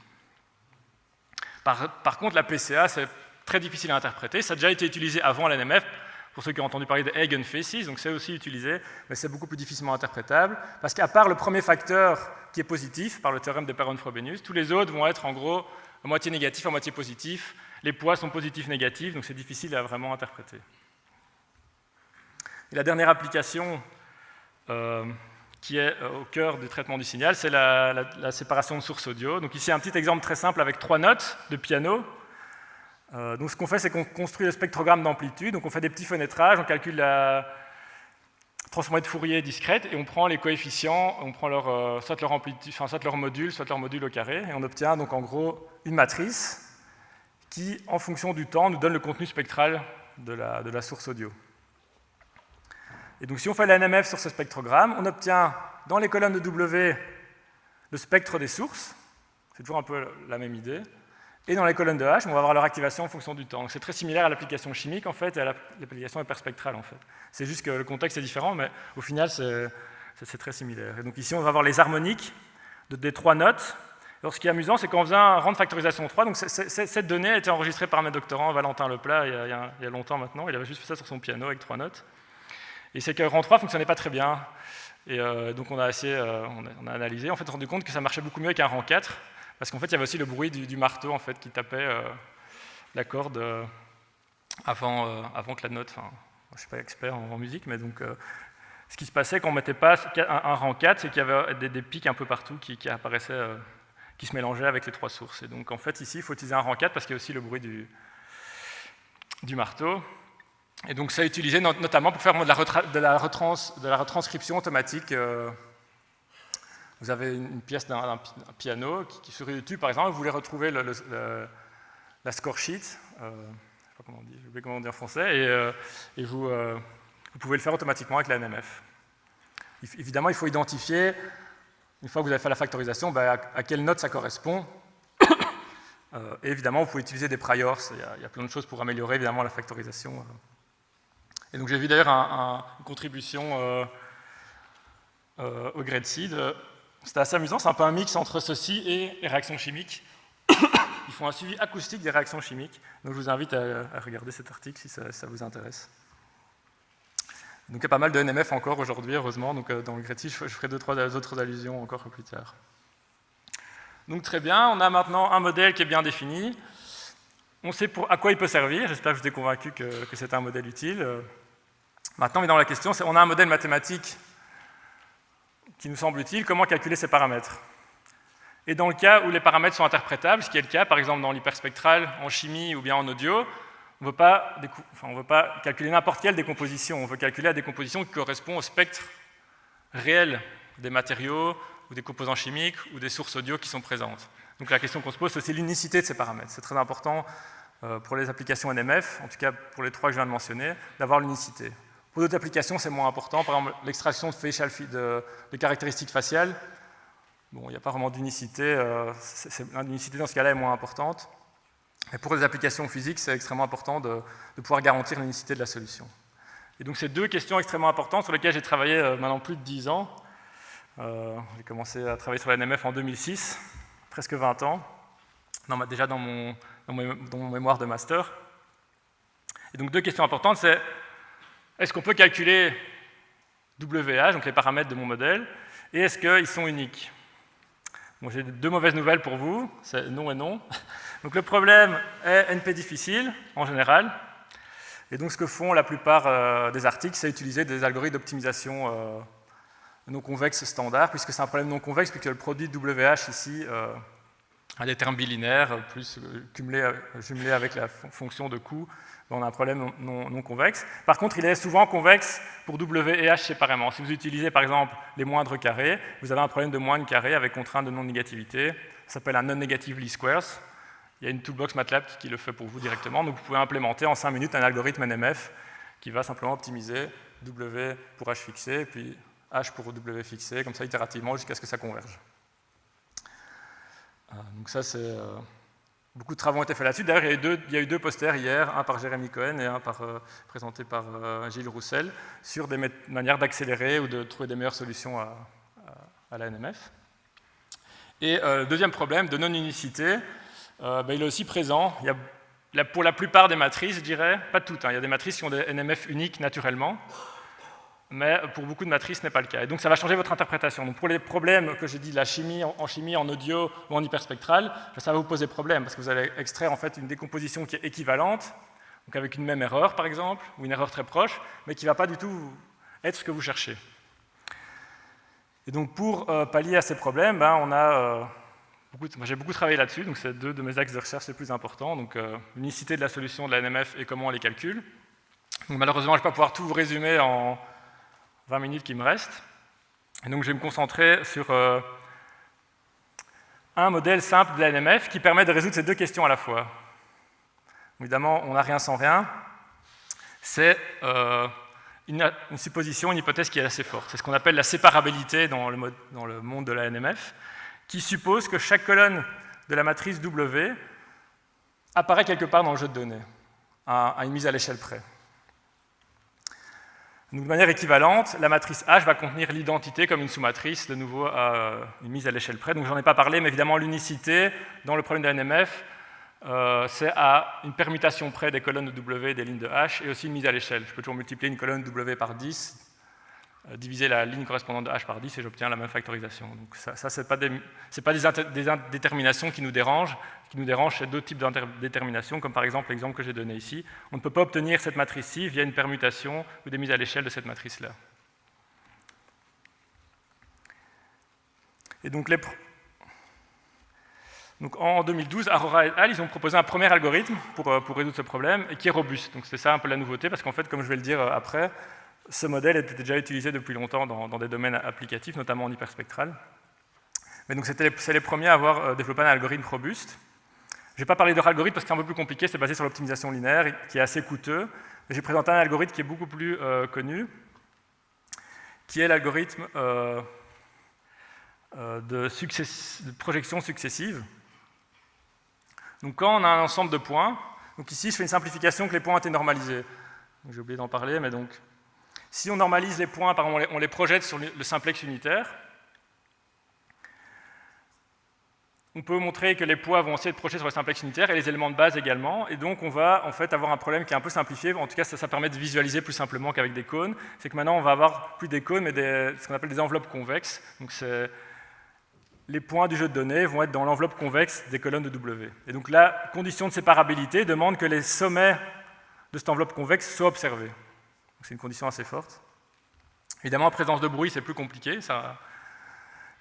Par contre, la PCA, c'est très difficile à interpréter. Ça a déjà été utilisé avant la NMF, pour ceux qui ont entendu parler de eigenfaces, donc c'est aussi utilisé, mais c'est beaucoup plus difficilement interprétable, parce qu'à part le premier facteur qui est positif, par le théorème de Perron-Frobenius, tous les autres vont être en gros à moitié négatifs, à moitié positifs. Les poids sont positifs, négatifs, donc c'est difficile à vraiment interpréter. Et la dernière application qui est au cœur du traitement du signal, c'est la séparation de sources audio. Donc ici, un petit exemple très simple avec 3 notes de piano. Donc ce qu'on fait, c'est qu'on construit le spectrogramme d'amplitude, donc on fait des petits fenêtrages, on calcule la transformée de Fourier discrète, et on prend les coefficients, on prend soit leur amplitude, soit leur module au carré, et on obtient donc en gros une matrice qui, en fonction du temps, nous donne le contenu spectral de la source audio. Et donc si on fait la NMF sur ce spectrogramme, on obtient dans les colonnes de W le spectre des sources, c'est toujours un peu la même idée, et dans les colonnes de H, on va avoir leur activation en fonction du temps. C'est très similaire à l'application chimique, en fait, et à l'application hyperspectrale, en fait. C'est juste que le contexte est différent, mais au final, c'est très similaire. Et donc ici, on va avoir les harmoniques des 3 notes. Alors, ce qui est amusant, c'est qu'en faisant un rang de factorisation 3, donc cette donnée a été enregistrée par mes doctorants, Valentin Leplat, il y a longtemps maintenant. Il avait juste fait ça sur son piano avec 3 notes. Et c'est que rang 3 ne fonctionnait pas très bien. Et donc, on a analysé. En fait, on s'est rendu compte que ça marchait beaucoup mieux avec un rang 4. Parce qu'en fait, il y avait aussi le bruit du marteau en fait, qui tapait la corde avant que la note... Enfin, je ne suis pas expert en musique, mais donc ce qui se passait quand on ne mettait pas un rang 4, c'est qu'il y avait des pics un peu partout qui apparaissaient, qui se mélangeaient avec les 3 sources. Et donc en fait, ici, il faut utiliser un rang 4 parce qu'il y a aussi le bruit du marteau. Et donc ça est utilisé notamment pour faire de la retranscription automatique. Vous avez une pièce d'un piano qui sur YouTube, par exemple, vous voulez retrouver la score sheet, je ne sais pas comment on dit, j'ai oublié comment on dit en français, et vous pouvez le faire automatiquement avec la NMF. Évidemment, il faut identifier, une fois que vous avez fait la factorisation, à quelle note ça correspond. Et évidemment, vous pouvez utiliser des priors, il y a plein de choses pour améliorer évidemment la factorisation. Et donc j'ai vu d'ailleurs une contribution au grade C. C'était assez amusant, c'est un peu un mix entre ceci et les réactions chimiques. Ils font un suivi acoustique des réactions chimiques. Donc je vous invite à regarder cet article si ça vous intéresse. Donc il y a pas mal de NMF encore aujourd'hui, heureusement. Donc dans le grade C, je ferai 2-3 autres allusions encore plus tard. Donc très bien, on a maintenant un modèle qui est bien défini. On sait à quoi il peut servir. J'espère que je vous ai convaincu que c'est un modèle utile. Maintenant, évidemment, la question, c'est on a un modèle mathématique qui nous semble utile, comment calculer ces paramètres? Et dans le cas où les paramètres sont interprétables, ce qui est le cas, par exemple dans l'hyperspectral, en chimie ou bien en audio, on ne veut pas calculer n'importe quelle décomposition, on veut calculer la décomposition qui correspond au spectre réel des matériaux ou des composants chimiques ou des sources audio qui sont présentes. Donc la question qu'on se pose, c'est l'unicité de ces paramètres. C'est très important pour les applications NMF, en tout cas pour les 3 que je viens de mentionner, d'avoir l'unicité. Pour d'autres applications, c'est moins important. Par exemple, l'extraction de caractéristiques faciales. Bon, il n'y a pas vraiment d'unicité. L'unicité dans ce cas-là est moins importante. Mais pour les applications physiques, c'est extrêmement important de pouvoir garantir l'unicité de la solution. Et donc, c'est 2 questions extrêmement importantes sur lesquelles j'ai travaillé maintenant plus de 10 ans. J'ai commencé à travailler sur la NMF en 2006, presque 20 ans, déjà dans mon mémoire de master. Et donc, 2 questions importantes, c'est est-ce qu'on peut calculer WH, donc les paramètres de mon modèle, et est-ce qu'ils sont uniques? Bon, j'ai 2 mauvaises nouvelles pour vous, c'est non et non. Donc le problème est NP difficile, en général, et donc ce que font la plupart des articles, c'est utiliser des algorithmes d'optimisation non convexe standard, puisque c'est un problème non convexe, puisque le produit de WH ici a des termes bilinaires, plus jumelés avec la fonction de coût, on a un problème non convexe. Par contre, il est souvent convexe pour W et H séparément. Si vous utilisez par exemple les moindres carrés, vous avez un problème de moindre carré avec contrainte de non-négativité. Ça s'appelle un non-negative least squares. Il y a une toolbox MATLAB qui le fait pour vous directement. Donc vous pouvez implémenter en 5 minutes un algorithme NMF qui va simplement optimiser W pour H fixé, et puis H pour W fixé, comme ça itérativement jusqu'à ce que ça converge. Donc ça, c'est... Beaucoup de travaux ont été faits là-dessus. D'ailleurs, il y a eu 2 posters hier, un par Jérémy Cohen et un présenté par Gilles Roussel, sur des manières d'accélérer ou de trouver des meilleures solutions à la NMF. Et le deuxième problème de non-unicité, il est aussi présent. Pour la plupart des matrices, je dirais, pas toutes, il y a des matrices qui ont des NMF uniques naturellement, mais pour beaucoup de matrices, ce n'est pas le cas. Et donc, ça va changer votre interprétation. Donc, pour les problèmes que j'ai dit de la chimie, en audio ou en hyperspectral, ça va vous poser problème, parce que vous allez extraire en fait une décomposition qui est équivalente, donc avec une même erreur, par exemple, ou une erreur très proche, mais qui ne va pas du tout être ce que vous cherchez. Et donc, pour pallier à ces problèmes, j'ai beaucoup travaillé là-dessus, donc c'est 2 de mes axes de recherche les plus importants, donc l'unicité de la solution de la NMF et comment on les calcule. Donc, malheureusement, je ne vais pas pouvoir tout vous résumer en 20 minutes qui me restent. Et donc je vais me concentrer sur un modèle simple de la NMF qui permet de résoudre ces 2 questions à la fois. Évidemment, on n'a rien sans rien. C'est une supposition, une hypothèse qui est assez forte. C'est ce qu'on appelle la séparabilité dans le monde de la NMF, qui suppose que chaque colonne de la matrice W apparaît quelque part dans le jeu de données, à une mise à l'échelle près. Donc, de manière équivalente, la matrice H va contenir l'identité comme une sous-matrice, de nouveau à une mise à l'échelle près. Donc j'en ai pas parlé, mais évidemment l'unicité dans le problème de la NMF, c'est à une permutation près des colonnes de W et des lignes de H, et aussi une mise à l'échelle. Je peux toujours multiplier une colonne W par 10, diviser la ligne correspondante de H par 10, et j'obtiens la même factorisation. Donc ça c'est pas des déterminations qui nous dérangent. Ce qui nous dérange, c'est 2 types de déterminations, comme par exemple l'exemple que j'ai donné ici. On ne peut pas obtenir cette matrice-ci via une permutation ou des mises à l'échelle de cette matrice-là. Et donc, en 2012, Arora et al., ils ont proposé un premier algorithme pour résoudre ce problème, et qui est robuste. Donc c'est ça un peu la nouveauté, parce qu'en fait, comme je vais le dire après, ce modèle était déjà utilisé depuis longtemps dans des domaines applicatifs, notamment en hyperspectral. Mais donc c'est les premiers à avoir développé un algorithme robuste. Je ne vais pas parler de leur algorithme parce que c'est un peu plus compliqué, c'est basé sur l'optimisation linéaire, qui est assez coûteux. J'ai présenté un algorithme qui est beaucoup plus connu, qui est l'algorithme de projection successive. Donc quand on a un ensemble de points, donc ici je fais une simplification que les points ont été normalisés. J'ai oublié d'en parler, mais donc si on normalise les points, par exemple on les projette sur le simplex unitaire, on peut montrer que les poids vont aussi être projetés sur le simplex unitaire et les éléments de base également, et donc on va en fait avoir un problème qui est un peu simplifié. En tout cas, ça permet de visualiser plus simplement qu'avec des cônes. C'est que maintenant, on va avoir plus des cônes, mais ce qu'on appelle des enveloppes convexes. Donc les points du jeu de données vont être dans l'enveloppe convexe des colonnes de W. Et donc la condition de séparabilité demande que les sommets de cette enveloppe convexe soient observés. C'est une condition assez forte. Évidemment, en présence de bruit, c'est plus compliqué,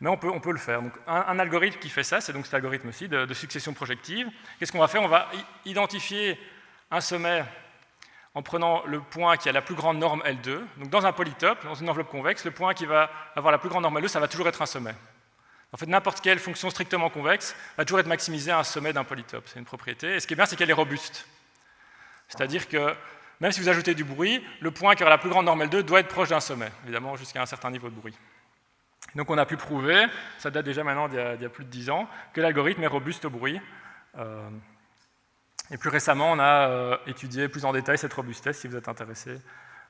mais on peut le faire. Donc, un algorithme qui fait ça, c'est donc cet algorithme-ci de succession projective. Qu'est-ce qu'on va faire? On va identifier un sommet en prenant le point qui a la plus grande norme L2. Donc, dans un polytope, dans une enveloppe convexe, le point qui va avoir la plus grande norme L2, ça va toujours être un sommet. En fait, n'importe quelle fonction strictement convexe va toujours être maximisée à un sommet d'un polytope. C'est une propriété. Et ce qui est bien, c'est qu'elle est robuste. C'est-à-dire que même si vous ajoutez du bruit, le point qui aura la plus grande norme L2 doit être proche d'un sommet, évidemment jusqu'à un certain niveau de bruit. Donc on a pu prouver, ça date déjà maintenant d'il y a plus de 10 ans, que l'algorithme est robuste au bruit. Et plus récemment, on a étudié plus en détail cette robustesse, si vous êtes intéressé.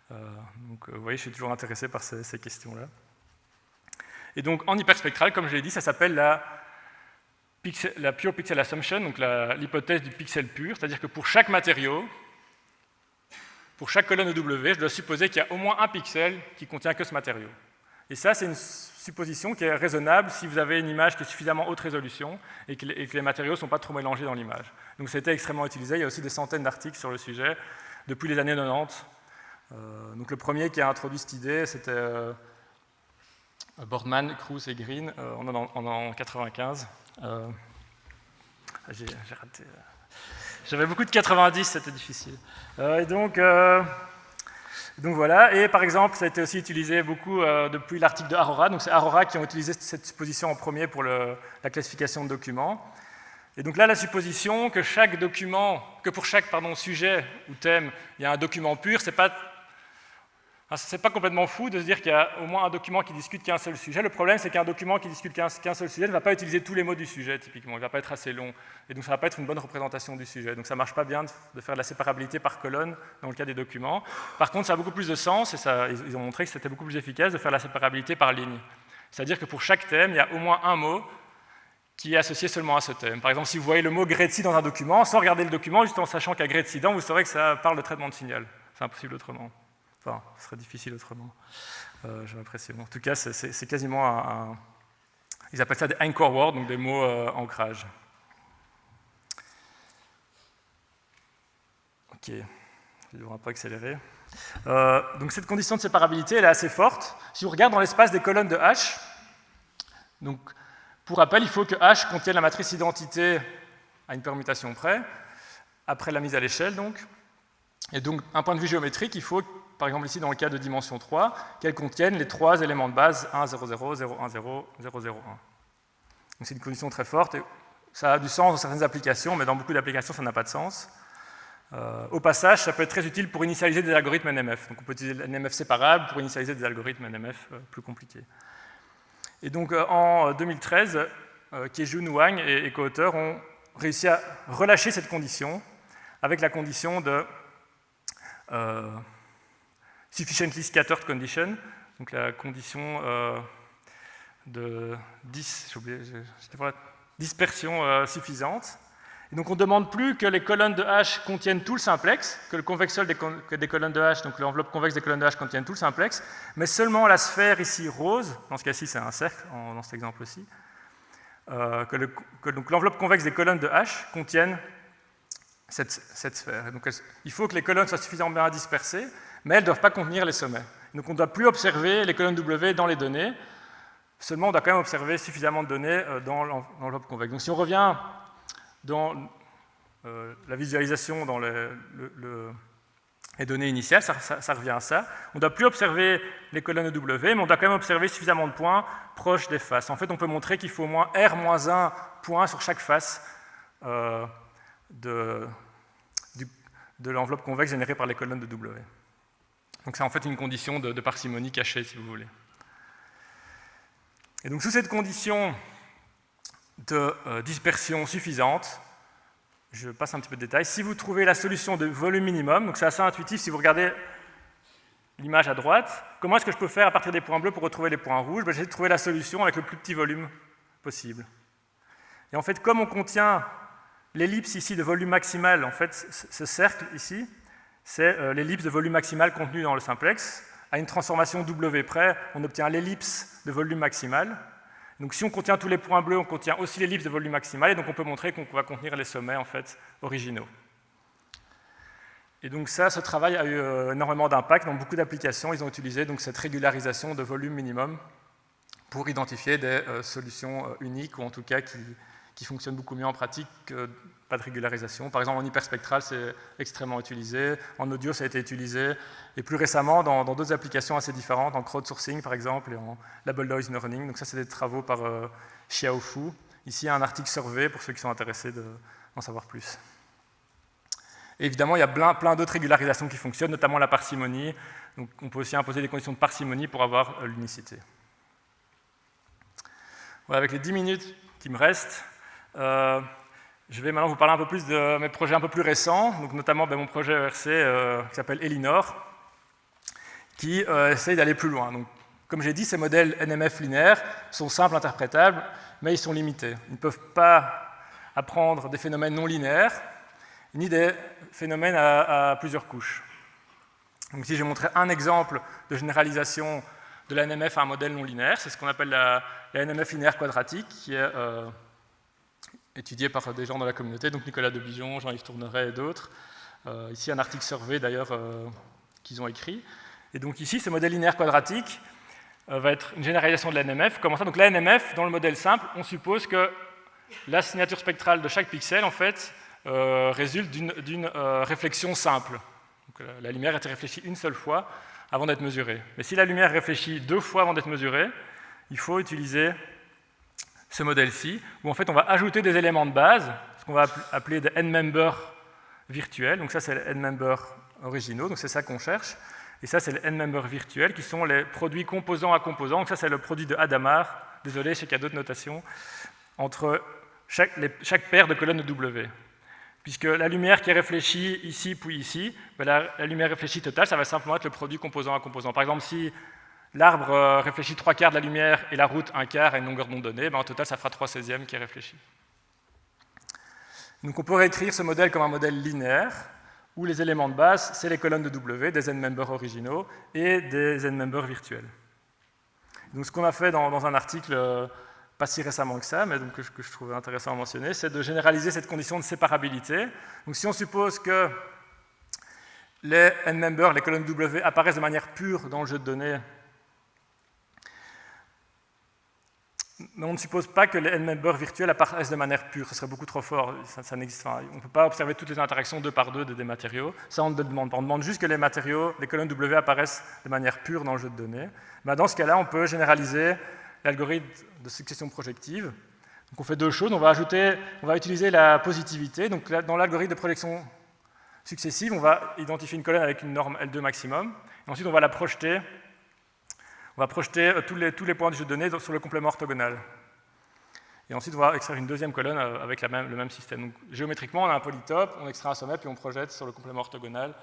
Donc vous voyez, je suis toujours intéressé par ces questions-là. Et donc en hyperspectral, comme je l'ai dit, ça s'appelle la pure pixel assumption, donc l'hypothèse du pixel pur, c'est-à-dire que pour chaque matériau, pour chaque colonne de W, je dois supposer qu'il y a au moins un pixel qui contient que ce matériau. Et ça, c'est une supposition qui est raisonnable si vous avez une image qui est suffisamment haute résolution et que les matériaux ne sont pas trop mélangés dans l'image. Donc ça a été extrêmement utilisé, il y a aussi des centaines d'articles sur le sujet depuis les années 90. Donc le premier qui a introduit cette idée, c'était Boardman, Cruz et Green en 1995. J'ai raté. J'avais beaucoup de 90, c'était difficile. Et donc voilà, et par exemple, ça a été aussi utilisé beaucoup depuis l'article de Arora. Donc c'est Arora qui ont utilisé cette supposition en premier pour la classification de documents. Et donc là, la supposition que chaque document, que pour chaque sujet ou thème, il y a un document pur, c'est pas complètement fou de se dire qu'il y a au moins un document qui discute qu'un seul sujet. Le problème, c'est qu'un document qui discute qu'un seul sujet ne va pas utiliser tous les mots du sujet, typiquement. Il ne va pas être assez long. Et donc, ça ne va pas être une bonne représentation du sujet. Donc, ça ne marche pas bien de faire de la séparabilité par colonne dans le cas des documents. Par contre, ça a beaucoup plus de sens, et ils ont montré que c'était beaucoup plus efficace de faire la séparabilité par ligne. C'est-à-dire que pour chaque thème, il y a au moins un mot qui est associé seulement à ce thème. Par exemple, si vous voyez le mot Gretzi dans un document, sans regarder le document, juste en sachant qu'il y a Gretzi dedans, vous saurez que ça parle de traitement de signal. C'est impossible autrement. Enfin, ce serait difficile autrement, j'ai l'impression. En tout cas, c'est quasiment ils appellent ça des anchor words, donc des mots ancrage. Ok, je devrais un peu accélérer. Donc cette condition de séparabilité, elle est assez forte. Si on regarde dans l'espace des colonnes de H, donc, pour rappel, il faut que H contienne la matrice identité à une permutation près, après la mise à l'échelle, donc. Et donc, d'un point de vue géométrique, il faut, par exemple ici dans le cas de dimension 3, qu'elle contienne les 3 éléments de base 1, 0, 0, 0, 1, 0, 0, 0, 1. Donc c'est une condition très forte, et ça a du sens dans certaines applications, mais dans beaucoup d'applications, ça n'a pas de sens. Au passage, ça peut être très utile pour initialiser des algorithmes NMF. Donc on peut utiliser NMF séparable pour initialiser des algorithmes NMF plus compliqués. Et donc en 2013, Keijun Wang et co-auteurs ont réussi à relâcher cette condition avec la condition de sufficiently scattered condition, donc la condition de dispersion suffisante. Et donc on ne demande plus que les colonnes de H contiennent tout le simplex, que le convexol des colonnes de H, donc l'enveloppe convexe des colonnes de H contienne tout le simplex, mais seulement la sphère ici rose, dans ce cas-ci c'est un cercle, dans cet exemple-ci, que donc l'enveloppe convexe des colonnes de H contienne cette sphère. Et donc, il faut que les colonnes soient suffisamment bien dispersées, mais elles ne doivent pas contenir les sommets. Donc on ne doit plus observer les colonnes W dans les données, seulement on doit quand même observer suffisamment de données dans l'enveloppe convexe. Donc si on revient dans la visualisation dans les données initiales, ça revient à ça. On ne doit plus observer les colonnes W, mais on doit quand même observer suffisamment de points proches des faces. En fait, on peut montrer qu'il faut au moins R-1 points sur chaque face de l'enveloppe convexe générée par les colonnes de W. Donc c'est en fait une condition de parcimonie cachée, si vous voulez. Et donc sous cette condition de dispersion suffisante, je passe un petit peu de détails, si vous trouvez la solution de volume minimum, donc c'est assez intuitif, si vous regardez l'image à droite, comment est-ce que je peux faire à partir des points bleus pour retrouver les points rouges? J'essaie de trouver la solution avec le plus petit volume possible. Et en fait, comme on contient l'ellipse ici de volume maximal, en fait, ce cercle ici, c'est l'ellipse de volume maximal contenue dans le simplex. À une transformation W près, on obtient l'ellipse de volume maximal. Donc si on contient tous les points bleus, on contient aussi l'ellipse de volume maximal, et donc on peut montrer qu'on va contenir les sommets en fait, originaux. Et donc ça, ce travail a eu énormément d'impact dans beaucoup d'applications. Ils ont utilisé donc, cette régularisation de volume minimum pour identifier des solutions uniques, ou en tout cas qui fonctionnent beaucoup mieux en pratique que pas de régularisation. Par exemple, en hyperspectral, c'est extrêmement utilisé. En audio, ça a été utilisé. Et plus récemment, dans d'autres applications assez différentes, en crowdsourcing, par exemple, et en label noise learning. Donc ça, c'est des travaux par Xiaofu. Ici, il y a un article survey pour ceux qui sont intéressés d'en savoir plus. Et évidemment, il y a plein d'autres régularisations qui fonctionnent, notamment la parcimonie. Donc, on peut aussi imposer des conditions de parcimonie pour avoir l'unicité. Voilà, avec les 10 minutes qui me restent, je vais maintenant vous parler un peu plus de mes projets un peu plus récents, donc notamment mon projet ERC qui s'appelle Elinor, qui essaye d'aller plus loin. Donc, comme j'ai dit, ces modèles NMF linéaires sont simples, interprétables, mais ils sont limités. Ils ne peuvent pas apprendre des phénomènes non linéaires, ni des phénomènes à plusieurs couches. Donc ici, j'ai montré un exemple de généralisation de la NMF à un modèle non linéaire. C'est ce qu'on appelle la NMF linéaire quadratique, qui est étudiée par des gens dans la communauté, donc Nicolas Debijon, Jean-Yves Tourneret et d'autres. Ici, un article survey, d'ailleurs, qu'ils ont écrit. Et donc ici, ce modèle linéaire quadratique, va être une généralisation de l'NMF. Comment ça? Donc la NMF, dans le modèle simple, on suppose que la signature spectrale de chaque pixel, en fait, résulte d'une réflexion simple. Donc, la lumière a été réfléchie une seule fois avant d'être mesurée. Mais si la lumière réfléchit 2 fois avant d'être mesurée, il faut utiliser ce modèle-ci, où en fait on va ajouter des éléments de base, ce qu'on va appeler des n-members virtuels. Donc ça, c'est les n-members originaux, donc c'est ça qu'on cherche. Et ça, c'est les n-members virtuels, qui sont les produits composant à composant. Donc ça, c'est le produit de Hadamard. Désolé, je sais qu'il y a d'autres notations. Entre chaque paire de colonnes de W. Puisque la lumière qui est réfléchie ici puis ici, ben la lumière réfléchie totale, ça va simplement être le produit composant à composant. Par exemple, si l'arbre réfléchit 3/4 de la lumière et la route 1/4 à une longueur non donnée, ben en total, ça fera 3/16 qui est réfléchi. Donc on peut réécrire ce modèle comme un modèle linéaire, où les éléments de base, c'est les colonnes de W, des n-members originaux et des n-members virtuels. Donc ce qu'on a fait dans un article pas si récemment que ça, mais donc que je trouvais intéressant à mentionner, c'est de généraliser cette condition de séparabilité. Donc si on suppose que les n-members, les colonnes W, apparaissent de manière pure dans le jeu de données, mais on ne suppose pas que les n-members virtuels apparaissent de manière pure, ce serait beaucoup trop fort. Ça n'existe, enfin, on ne peut pas observer toutes les interactions 2 par 2 des matériaux. Ça, on ne demande pas. On demande juste que les matériaux, les colonnes W apparaissent de manière pure dans le jeu de données. Ben, dans ce cas-là, on peut généraliser l'algorithme de succession projective. Donc on fait 2 choses. On va utiliser la positivité. Donc dans l'algorithme de projection successive, on va identifier une colonne avec une norme L2 maximum. Et ensuite, on va la projeter. On va projeter tous les points du jeu de données sur le complément orthogonal. Et ensuite, on va extraire une deuxième colonne avec le même système. Donc, géométriquement, on a un polytope, on extrait un sommet, puis on projette sur le complément orthogonal.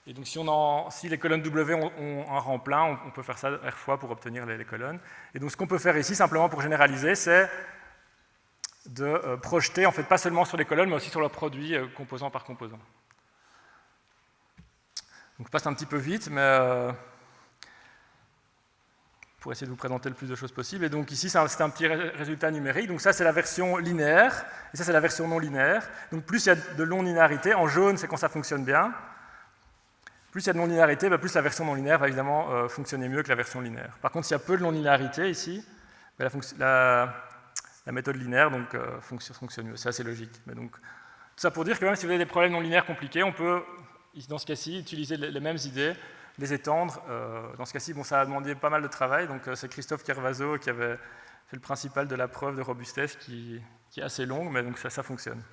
Et donc, si les colonnes W ont un rang plein, on peut faire ça R fois pour obtenir les colonnes. Et donc, ce qu'on peut faire ici, simplement pour généraliser, c'est de projeter, en fait, pas seulement sur les colonnes, mais aussi sur leurs produits composant par composant. Donc, je passe un petit peu vite, mais pour essayer de vous présenter le plus de choses possible. Et donc ici, c'est un petit résultat numérique. Donc ça, c'est la version linéaire, et ça, c'est la version non linéaire. Donc plus il y a de non-linéarité, en jaune, c'est quand ça fonctionne bien. Plus il y a de non-linéarité, plus la version non linéaire va évidemment fonctionner mieux que la version linéaire. Par contre, s'il y a peu de non-linéarité ici, la méthode linéaire donc, fonctionne mieux. C'est assez logique. Mais donc, tout ça pour dire que même si vous avez des problèmes non linéaires compliqués, on peut, dans ce cas-ci, utiliser les mêmes idées, les étendre. Dans ce cas-ci, bon, ça a demandé pas mal de travail. Donc, c'est Christophe Kervazo qui avait fait le principal de la preuve de robustesse qui est assez longue, mais donc ça fonctionne.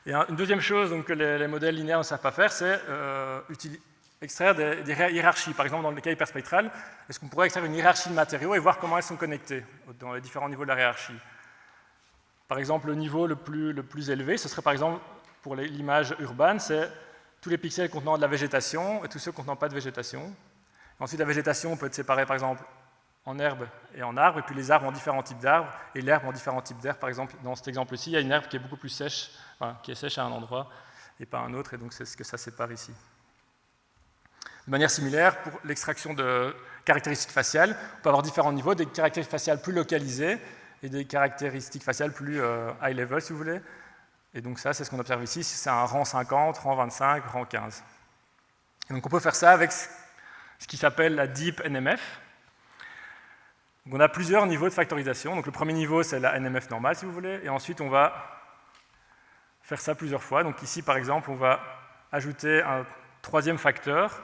Et une deuxième chose donc, que les modèles linéaires ne savent pas faire, c'est extraire des hiérarchies. Par exemple, dans le cas hyperspectral, est-ce qu'on pourrait extraire une hiérarchie de matériaux et voir comment elles sont connectées dans les différents niveaux de la hiérarchie? Par exemple, le niveau le plus élevé, ce serait par exemple, pour l'image urbaine, c'est tous les pixels contenant de la végétation et tous ceux contenant pas de végétation. Ensuite, la végétation peut être séparée, par exemple, en herbe et en arbre, et puis les arbres en différents types d'arbres, et l'herbe en différents types d'herbes. Par exemple, dans cet exemple-ci, il y a une herbe qui est beaucoup plus sèche, qui est sèche à un endroit et pas à un autre, et donc c'est ce que ça sépare ici. De manière similaire, pour l'extraction de caractéristiques faciales, on peut avoir différents niveaux, des caractéristiques faciales plus localisées et des caractéristiques faciales plus high level, si vous voulez. Et donc ça, c'est ce qu'on observe ici, c'est un rang 50, rang 25, rang 15. Et donc on peut faire ça avec ce qui s'appelle la Deep NMF. Donc on a plusieurs niveaux de factorisation. Donc le premier niveau, c'est la NMF normale, si vous voulez, et ensuite on va faire ça plusieurs fois. Donc ici, par exemple, on va ajouter un troisième facteur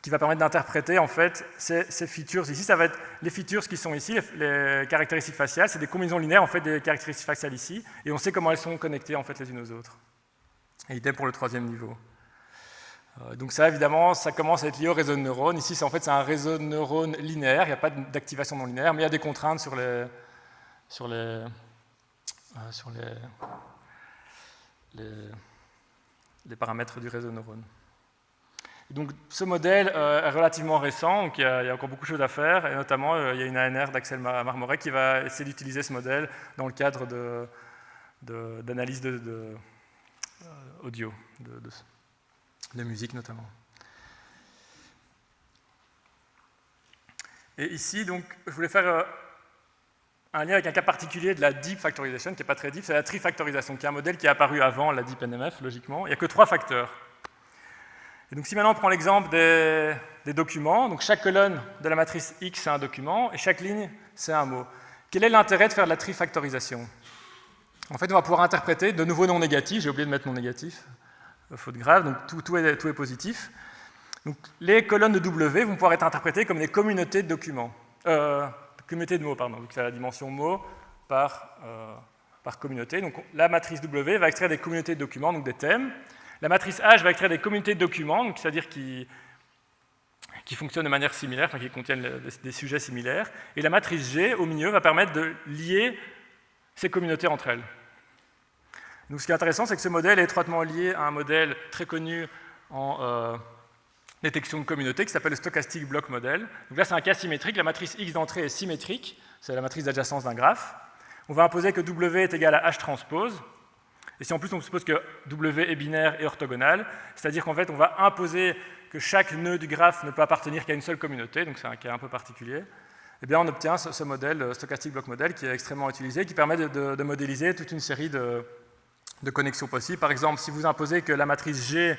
qui va permettre d'interpréter en fait ces features. Ici, ça va être les features qui sont ici, les caractéristiques faciales, c'est des combinaisons linéaires en fait des caractéristiques faciales ici, et on sait comment elles sont connectées en fait les unes aux autres. Et idem pour le troisième niveau. Donc ça, évidemment, ça commence à être lié au réseau de neurones. Ici, c'est un réseau de neurones linéaire, il n'y a pas d'activation non linéaire, mais il y a des contraintes sur les paramètres du réseau de neurones. Donc, ce modèle est relativement récent, donc il y a encore beaucoup de choses à faire, et notamment il y a une ANR d'Axel Marmoret qui va essayer d'utiliser ce modèle dans le cadre d'analyse audio, de musique notamment. Et ici, donc, je voulais faire un lien avec un cas particulier de la deep factorization, qui n'est pas très deep, c'est la trifactorisation, qui est un modèle qui est apparu avant la deep NMF, logiquement. Il n'y a que 3 facteurs. Et donc si maintenant on prend l'exemple des des documents. Donc chaque colonne de la matrice X, c'est un document, et chaque ligne, c'est un mot. Quel est l'intérêt de faire de la trifactorisation? En fait, on va pouvoir interpréter de nouveau non négatif. J'ai oublié de mettre non négatif, faute grave, donc tout est positif. Donc, les colonnes de W vont pouvoir être interprétées comme des communautés de documents. Communautés de mots, pardon, vu que c'est la dimension mot par communauté. Donc la matrice W va extraire des communautés de documents, donc des thèmes. La matrice H va extraire des communautés de documents, c'est-à-dire qui fonctionnent de manière similaire, enfin qui contiennent des sujets similaires. Et la matrice G, au milieu, va permettre de lier ces communautés entre elles. Donc ce qui est intéressant, c'est que ce modèle est étroitement lié à un modèle très connu en détection de communautés qui s'appelle le Stochastic Block Model. Donc là, c'est un cas symétrique. La matrice X d'entrée est symétrique. C'est la matrice d'adjacence d'un graphe. On va imposer que W est égal à H transpose. Et si en plus on suppose que W est binaire et orthogonal, c'est-à-dire qu'en fait, on va imposer que chaque nœud du graphe ne peut appartenir qu'à une seule communauté, donc c'est un cas un peu particulier, eh bien on obtient ce modèle, le Stochastic Block Model, qui est extrêmement utilisé, qui permet de modéliser toute une série de connexions possibles. Par exemple, si vous imposez que la matrice G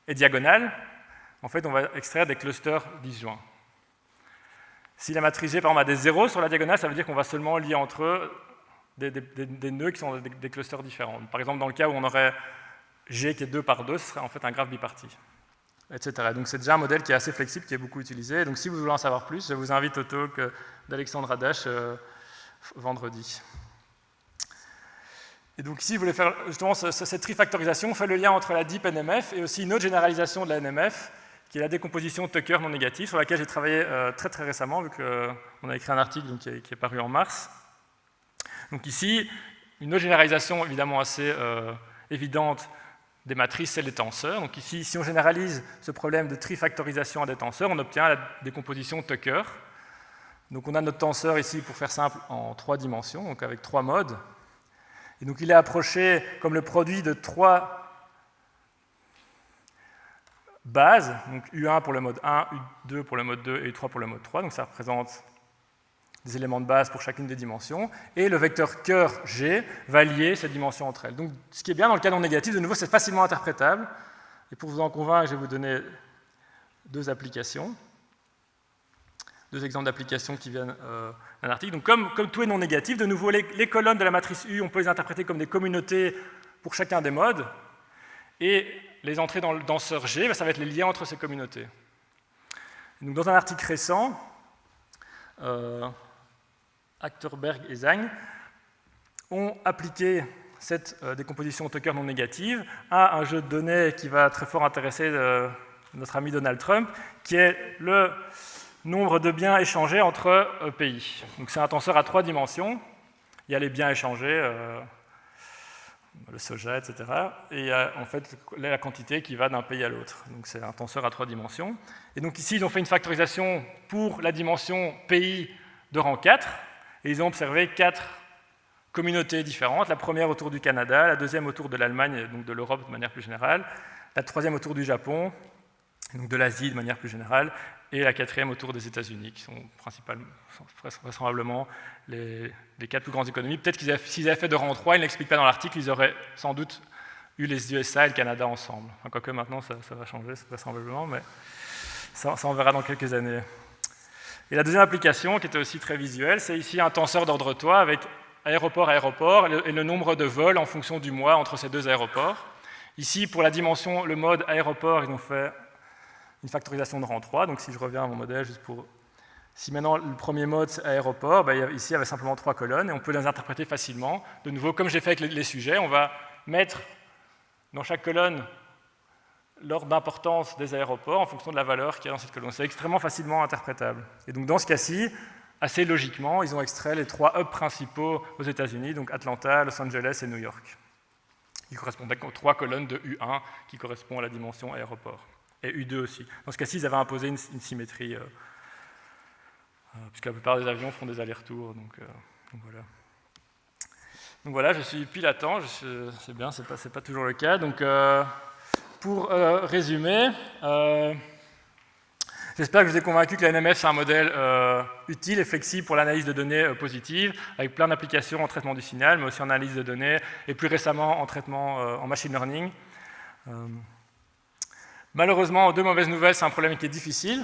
est diagonale, en fait, on va extraire des clusters disjoints. Si la matrice G, par exemple, a des zéros sur la diagonale, ça veut dire qu'on va seulement lier entre eux des nœuds qui sont des clusters différents. Par exemple, dans le cas où on aurait G qui est 2 par 2, ce serait en fait un graphe biparti, etc. Donc c'est déjà un modèle qui est assez flexible, qui est beaucoup utilisé. Donc si vous voulez en savoir plus, je vous invite au talk d'Alexandre Adache vendredi. Et donc ici, je voulais faire justement cette trifactorisation, on fait le lien entre la deep NMF et aussi une autre généralisation de la NMF, qui est la décomposition Tucker non négative, sur laquelle j'ai travaillé très très récemment, vu qu'on a écrit un article donc, qui est paru en mars. Donc ici, une autre généralisation évidemment assez évidente des matrices, c'est les tenseurs. Donc ici, si on généralise ce problème de trifactorisation à des tenseurs, on obtient la décomposition Tucker. Donc on a notre tenseur ici, pour faire simple, en 3 dimensions, donc avec 3 modes. Et donc il est approché comme le produit de 3 bases, donc U1 pour le mode 1, U2 pour le mode 2 et U3 pour le mode 3, donc ça représente des éléments de base pour chacune des dimensions, et le vecteur cœur G va lier ces dimensions entre elles. Donc ce qui est bien dans le cas non négatif, de nouveau, c'est facilement interprétable, et pour vous en convaincre, je vais vous donner 2 applications, 2 exemples d'applications qui viennent d'un article. Donc comme tout est non négatif, de nouveau, les colonnes de la matrice U, on peut les interpréter comme des communautés pour chacun des modes, et les entrées dans le tenseur G, ça va être les liens entre ces communautés. Donc, dans un article récent, Achterberg et Zhang ont appliqué cette décomposition Tucker non négative à un jeu de données qui va très fort intéresser notre ami Donald Trump, qui est le nombre de biens échangés entre pays. Donc c'est un tenseur à 3 dimensions. Il y a les biens échangés, le soja, etc. Et il y a en fait la quantité qui va d'un pays à l'autre. Donc c'est un tenseur à 3 dimensions. Et donc ici, ils ont fait une factorisation pour la dimension pays de rang 4, et ils ont observé 4 communautés différentes. La première autour du Canada, la deuxième autour de l'Allemagne, donc de l'Europe de manière plus générale, la troisième autour du Japon, donc de l'Asie de manière plus générale, et la quatrième autour des États-Unis, qui sont vraisemblablement les 4 plus grandes économies. Peut-être qu'ils s'ils avaient fait de rang 3, ils ne l'expliquent pas dans l'article, ils auraient sans doute eu les USA et le Canada ensemble. Enfin, quoique maintenant, ça va changer, vraisemblablement, mais ça on verra dans quelques années. Et la deuxième application, qui était aussi très visuelle, c'est ici un tenseur d'ordre toit avec aéroport, aéroport, et le nombre de vols en fonction du mois entre ces 2 aéroports. Ici, pour la dimension, le mode aéroport, ils ont fait une factorisation de rang 3. Donc si je reviens à mon modèle, juste pour... Si maintenant le premier mode c'est aéroport, ici il y avait simplement 3 colonnes, et on peut les interpréter facilement. De nouveau, comme j'ai fait avec les sujets, on va mettre dans chaque colonne l'ordre d'importance des aéroports en fonction de la valeur qu'il y a dans cette colonne. C'est extrêmement facilement interprétable. Et donc dans ce cas-ci, assez logiquement, ils ont extrait les 3 hubs principaux aux États-Unis, donc Atlanta, Los Angeles et New York. Ils correspondaient aux 3 colonnes de U1 qui correspondent à la dimension aéroport. Et U2 aussi. Dans ce cas-ci, ils avaient imposé une symétrie, puisque la plupart des avions font des allers-retours. Donc voilà. Donc voilà, je suis pile à temps. C'est bien, c'est pas toujours le cas. Donc pour résumer, j'espère que je vous ai convaincu que la NMF c'est un modèle utile et flexible pour l'analyse de données positives, avec plein d'applications en traitement du signal, mais aussi en analyse de données, et plus récemment en traitement en machine learning. Malheureusement, deux mauvaises nouvelles, c'est un problème qui est difficile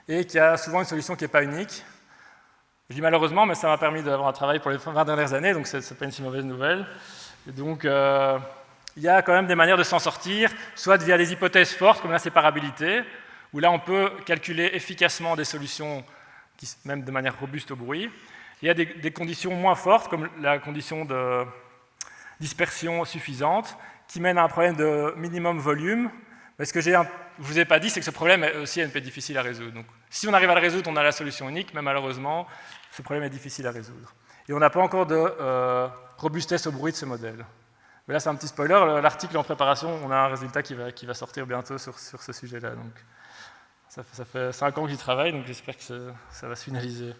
et qui a souvent une solution qui n'est pas unique. Je dis malheureusement, mais ça m'a permis d'avoir un travail pour les 20 dernières années, donc ce n'est pas une si mauvaise nouvelle. Et donc, il y a quand même des manières de s'en sortir, soit via des hypothèses fortes, comme la séparabilité, où là, on peut calculer efficacement des solutions, même de manière robuste au bruit. Il y a des conditions moins fortes, comme la condition de dispersion suffisante, qui mène à un problème de minimum volume. Mais ce que je ne vous ai pas dit, c'est que ce problème est aussi un peu difficile à résoudre. Donc, si on arrive à le résoudre, on a la solution unique, mais malheureusement, ce problème est difficile à résoudre. Et on n'a pas encore de robustesse au bruit de ce modèle. Mais là, c'est un petit spoiler, l'article en préparation, on a un résultat qui va sortir bientôt sur ce sujet-là. Donc, ça fait 5 ans que j'y travaille, donc j'espère que ça va se finaliser.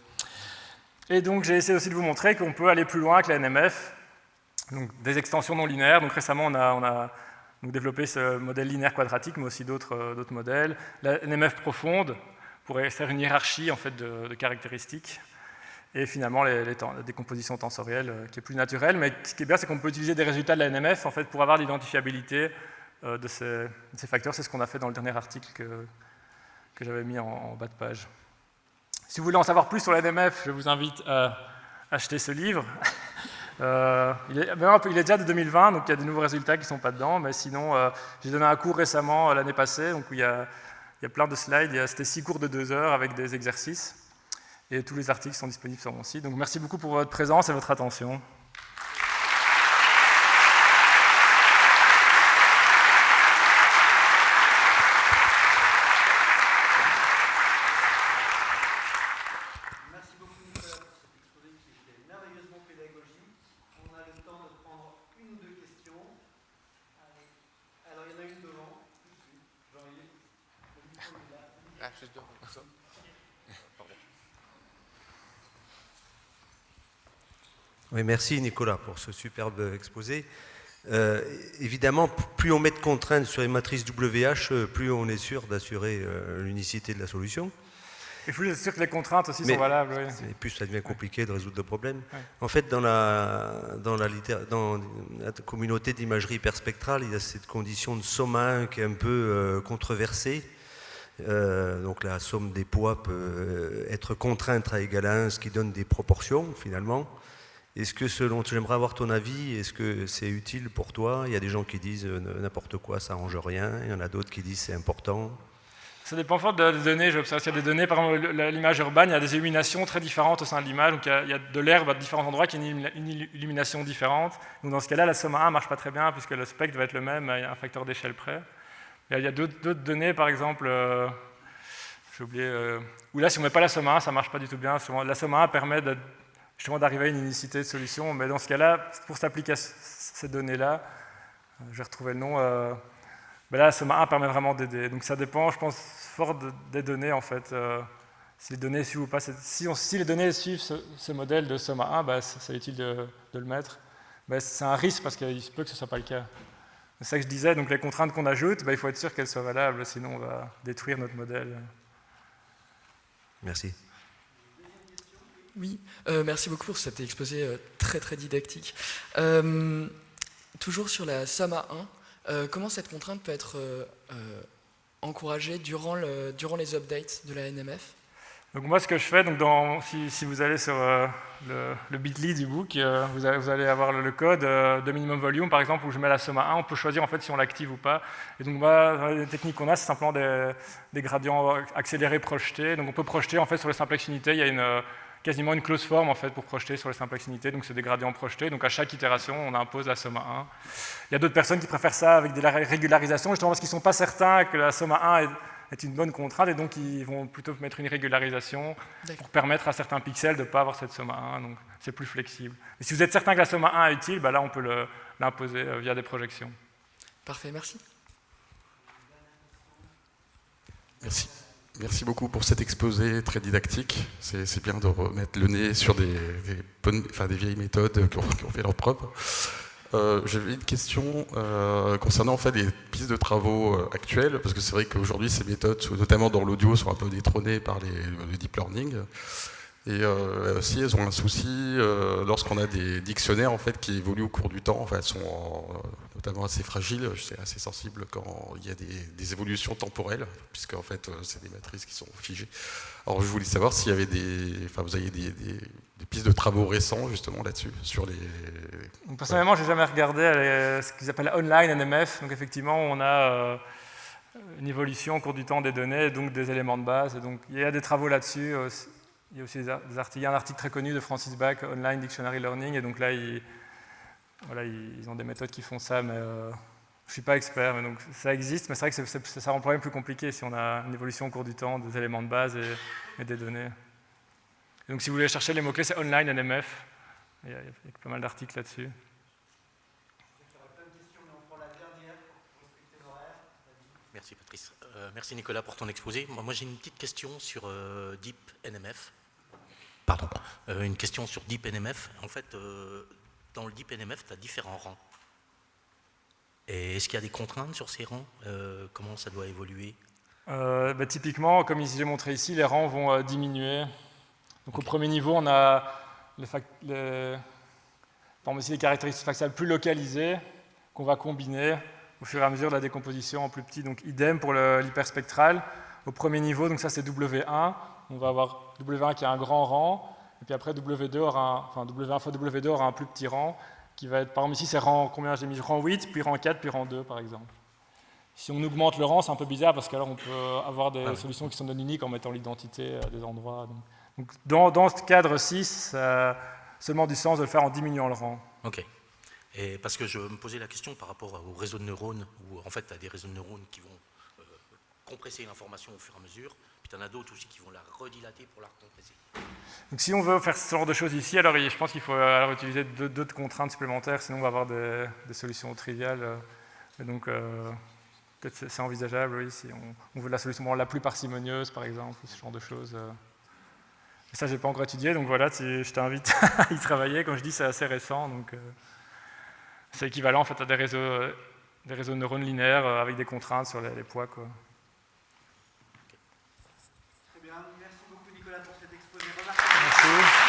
Et donc, j'ai essayé aussi de vous montrer qu'on peut aller plus loin que la NMF, donc des extensions non linéaires. Donc, récemment, on a développé ce modèle linéaire quadratique, mais aussi d'autres modèles. La NMF profonde pourrait faire une hiérarchie en fait, de caractéristiques. Et finalement, la décomposition tensorielle qui est plus naturelle. Mais ce qui est bien, c'est qu'on peut utiliser des résultats de la NMF en fait, pour avoir l'identifiabilité de ces facteurs. C'est ce qu'on a fait dans le dernier article que j'avais mis en bas de page. Si vous voulez en savoir plus sur la NMF, je vous invite à acheter ce livre. Il est déjà de 2020, donc il y a des nouveaux résultats qui ne sont pas dedans. Mais sinon, j'ai donné un cours récemment, l'année passée, donc où il y a plein de slides. C'était 6 cours de 2 heures avec des exercices. Et tous les articles sont disponibles sur mon site. Donc merci beaucoup pour votre présence et votre attention. Merci beaucoup Nicolas pour cet exposé qui était merveilleusement pédagogique. On a le temps de prendre une ou deux questions. Alors il y en a une devant, tout de suite. Jean-Yves, le micro est là. Ah, juste devant, comme ça. Oui, merci Nicolas pour ce superbe exposé. Évidemment, plus on met de contraintes sur les matrices WH, plus on est sûr d'assurer l'unicité de la solution. Il faut être sûr que les contraintes aussi sont valables. Oui. Et plus ça devient compliqué de résoudre le problème. Oui. En fait, dans la communauté d'imagerie hyperspectrale, il y a cette condition de somme à 1 qui est un peu controversée. Donc la somme des poids peut être contrainte à égal à 1, ce qui donne des proportions finalement. Est-ce que j'aimerais avoir ton avis, est-ce que c'est utile pour toi? Il y a des gens qui disent n'importe quoi, ça n'arrange rien, il y en a d'autres qui disent c'est important. Ça dépend fort des données. J'observe qu'il y a des données, par exemple l'image urbaine, il y a des illuminations très différentes au sein de l'image, donc il y a de l'herbe à différents endroits qui a une illumination différente. Donc dans ce cas-là, la somme à 1 ne marche pas très bien puisque le spectre va être le même à un facteur d'échelle près. Il y a d'autres données, par exemple, j'ai oublié, où là si on ne met pas la somme à 1, ça ne marche pas du tout bien. La somme à 1 permet justement d'arriver à une unicité de solution, mais dans ce cas-là, pour s'appliquer à ces données-là, je vais retrouver le nom, mais là, la somme à 1 permet vraiment d'aider. Donc ça dépend, je pense, fort des données, en fait. Si les données suivent ou pas. Si les données suivent ce modèle de somme à 1, bah, c'est utile de le mettre. Mais c'est un risque parce qu'il se peut que ce ne soit pas le cas. C'est ça que je disais, donc les contraintes qu'on ajoute, bah, il faut être sûr qu'elles soient valables, sinon on va détruire notre modèle. Merci. Oui, merci beaucoup pour cet exposé très très didactique. Toujours sur la somme à 1, comment cette contrainte peut être encouragée durant les updates de la NMF? Donc moi, ce que je fais, donc si vous allez sur le bit.ly du book, vous allez avoir le code de minimum volume, par exemple, où je mets la somme à 1. On peut choisir en fait si on l'active ou pas. Et donc moi, dans les techniques qu'on a, c'est simplement des gradients accélérés projetés. Donc on peut projeter en fait sur les simplex unités. Il y a quasiment une close form en fait pour projeter sur les simplex unités. Donc c'est des gradients projetés. Donc à chaque itération, on impose la somme à 1. Il y a d'autres personnes qui préfèrent ça avec de la régularisation, justement parce qu'ils ne sont pas certains que la somme à 1 est une bonne contrainte, et donc ils vont plutôt mettre une régularisation pour permettre à certains pixels de ne pas avoir cette somme à 1, donc c'est plus flexible. Et si vous êtes certain que la somme à 1 est utile, bah là on peut l'imposer via des projections. Parfait, merci. Merci beaucoup pour cet exposé très didactique. C'est bien de remettre le nez sur des vieilles méthodes qui ont fait leur preuve. J'avais une question concernant en fait les pistes de travaux actuelles, parce que c'est vrai qu'aujourd'hui ces méthodes, notamment dans l'audio, sont un peu détrônées par le deep learning. Et aussi, elles ont un souci lorsqu'on a des dictionnaires en fait, qui évoluent au cours du temps. Enfin, elles sont notamment assez fragiles, c'est assez sensible quand il y a des évolutions temporelles, puisque en fait, c'est des matrices qui sont figées. Alors, je voulais savoir s'il y avait vous aviez des pistes de travaux récents justement là-dessus, sur les. Donc, personnellement, j'ai jamais regardé ce qu'ils appellent online NMF. Donc, effectivement, on a une évolution au cours du temps des données, donc des éléments de base. Et donc, il y a des travaux là-dessus. Il y a aussi des articles. Il y a un article très connu de Francis Bach, Online Dictionary Learning, et donc là, ils ont des méthodes qui font ça, mais je ne suis pas expert, mais donc ça existe, mais c'est vrai que ça rend le problème plus compliqué si on a une évolution au cours du temps des éléments de base et des données. Et donc si vous voulez chercher les mots-clés, c'est Online NMF, il y a pas mal d'articles là-dessus. Merci Patrice. Merci Nicolas pour ton exposé. Moi j'ai une petite question sur Deep NMF. Pardon. Une question sur Deep NMF. En fait, dans le Deep NMF, tu as différents rangs. Et est-ce qu'il y a des contraintes sur ces rangs? Comment ça doit évoluer? Typiquement, comme j'ai montré ici, les rangs vont diminuer. Donc au premier niveau, on a les caractéristiques faciales plus localisées qu'on va combiner au fur et à mesure de la décomposition en plus petit. Donc idem pour l'hyperspectral. Au premier niveau, donc ça c'est W1. On va avoir W1 qui a un grand rang, et puis après W2 W1 fois W2 aura un plus petit rang, qui va être, par exemple ici c'est rang, combien j'ai mis, rang 8, puis rang 4, puis rang 2 par exemple. Si on augmente le rang, c'est un peu bizarre, parce qu'alors on peut avoir des solutions qui sont non uniques en mettant l'identité à des endroits. Donc dans ce cadre-ci, ça a seulement du sens de le faire en diminuant le rang. Ok. Et parce que je me posais la question par rapport au réseau de neurones, où en fait tu as des réseaux de neurones qui vont compresser l'information au fur et à mesure, puis tu en as d'autres aussi qui vont la redilater pour la recompresser. Donc si on veut faire ce genre de choses ici, alors je pense qu'il faut alors utiliser d'autres contraintes supplémentaires, sinon on va avoir des solutions triviales. Et donc peut-être c'est envisageable, oui, si on veut la solution la plus parcimonieuse, par exemple, ce genre de choses. Et ça, je n'ai pas encore étudié, donc voilà, je t'invite à y travailler. Comme je dis, c'est assez récent, donc c'est équivalent en fait, à des réseaux de neurones linéaires avec des contraintes sur les poids, quoi. Très bien, merci beaucoup Nicolas pour cet exposé remarquable. Merci.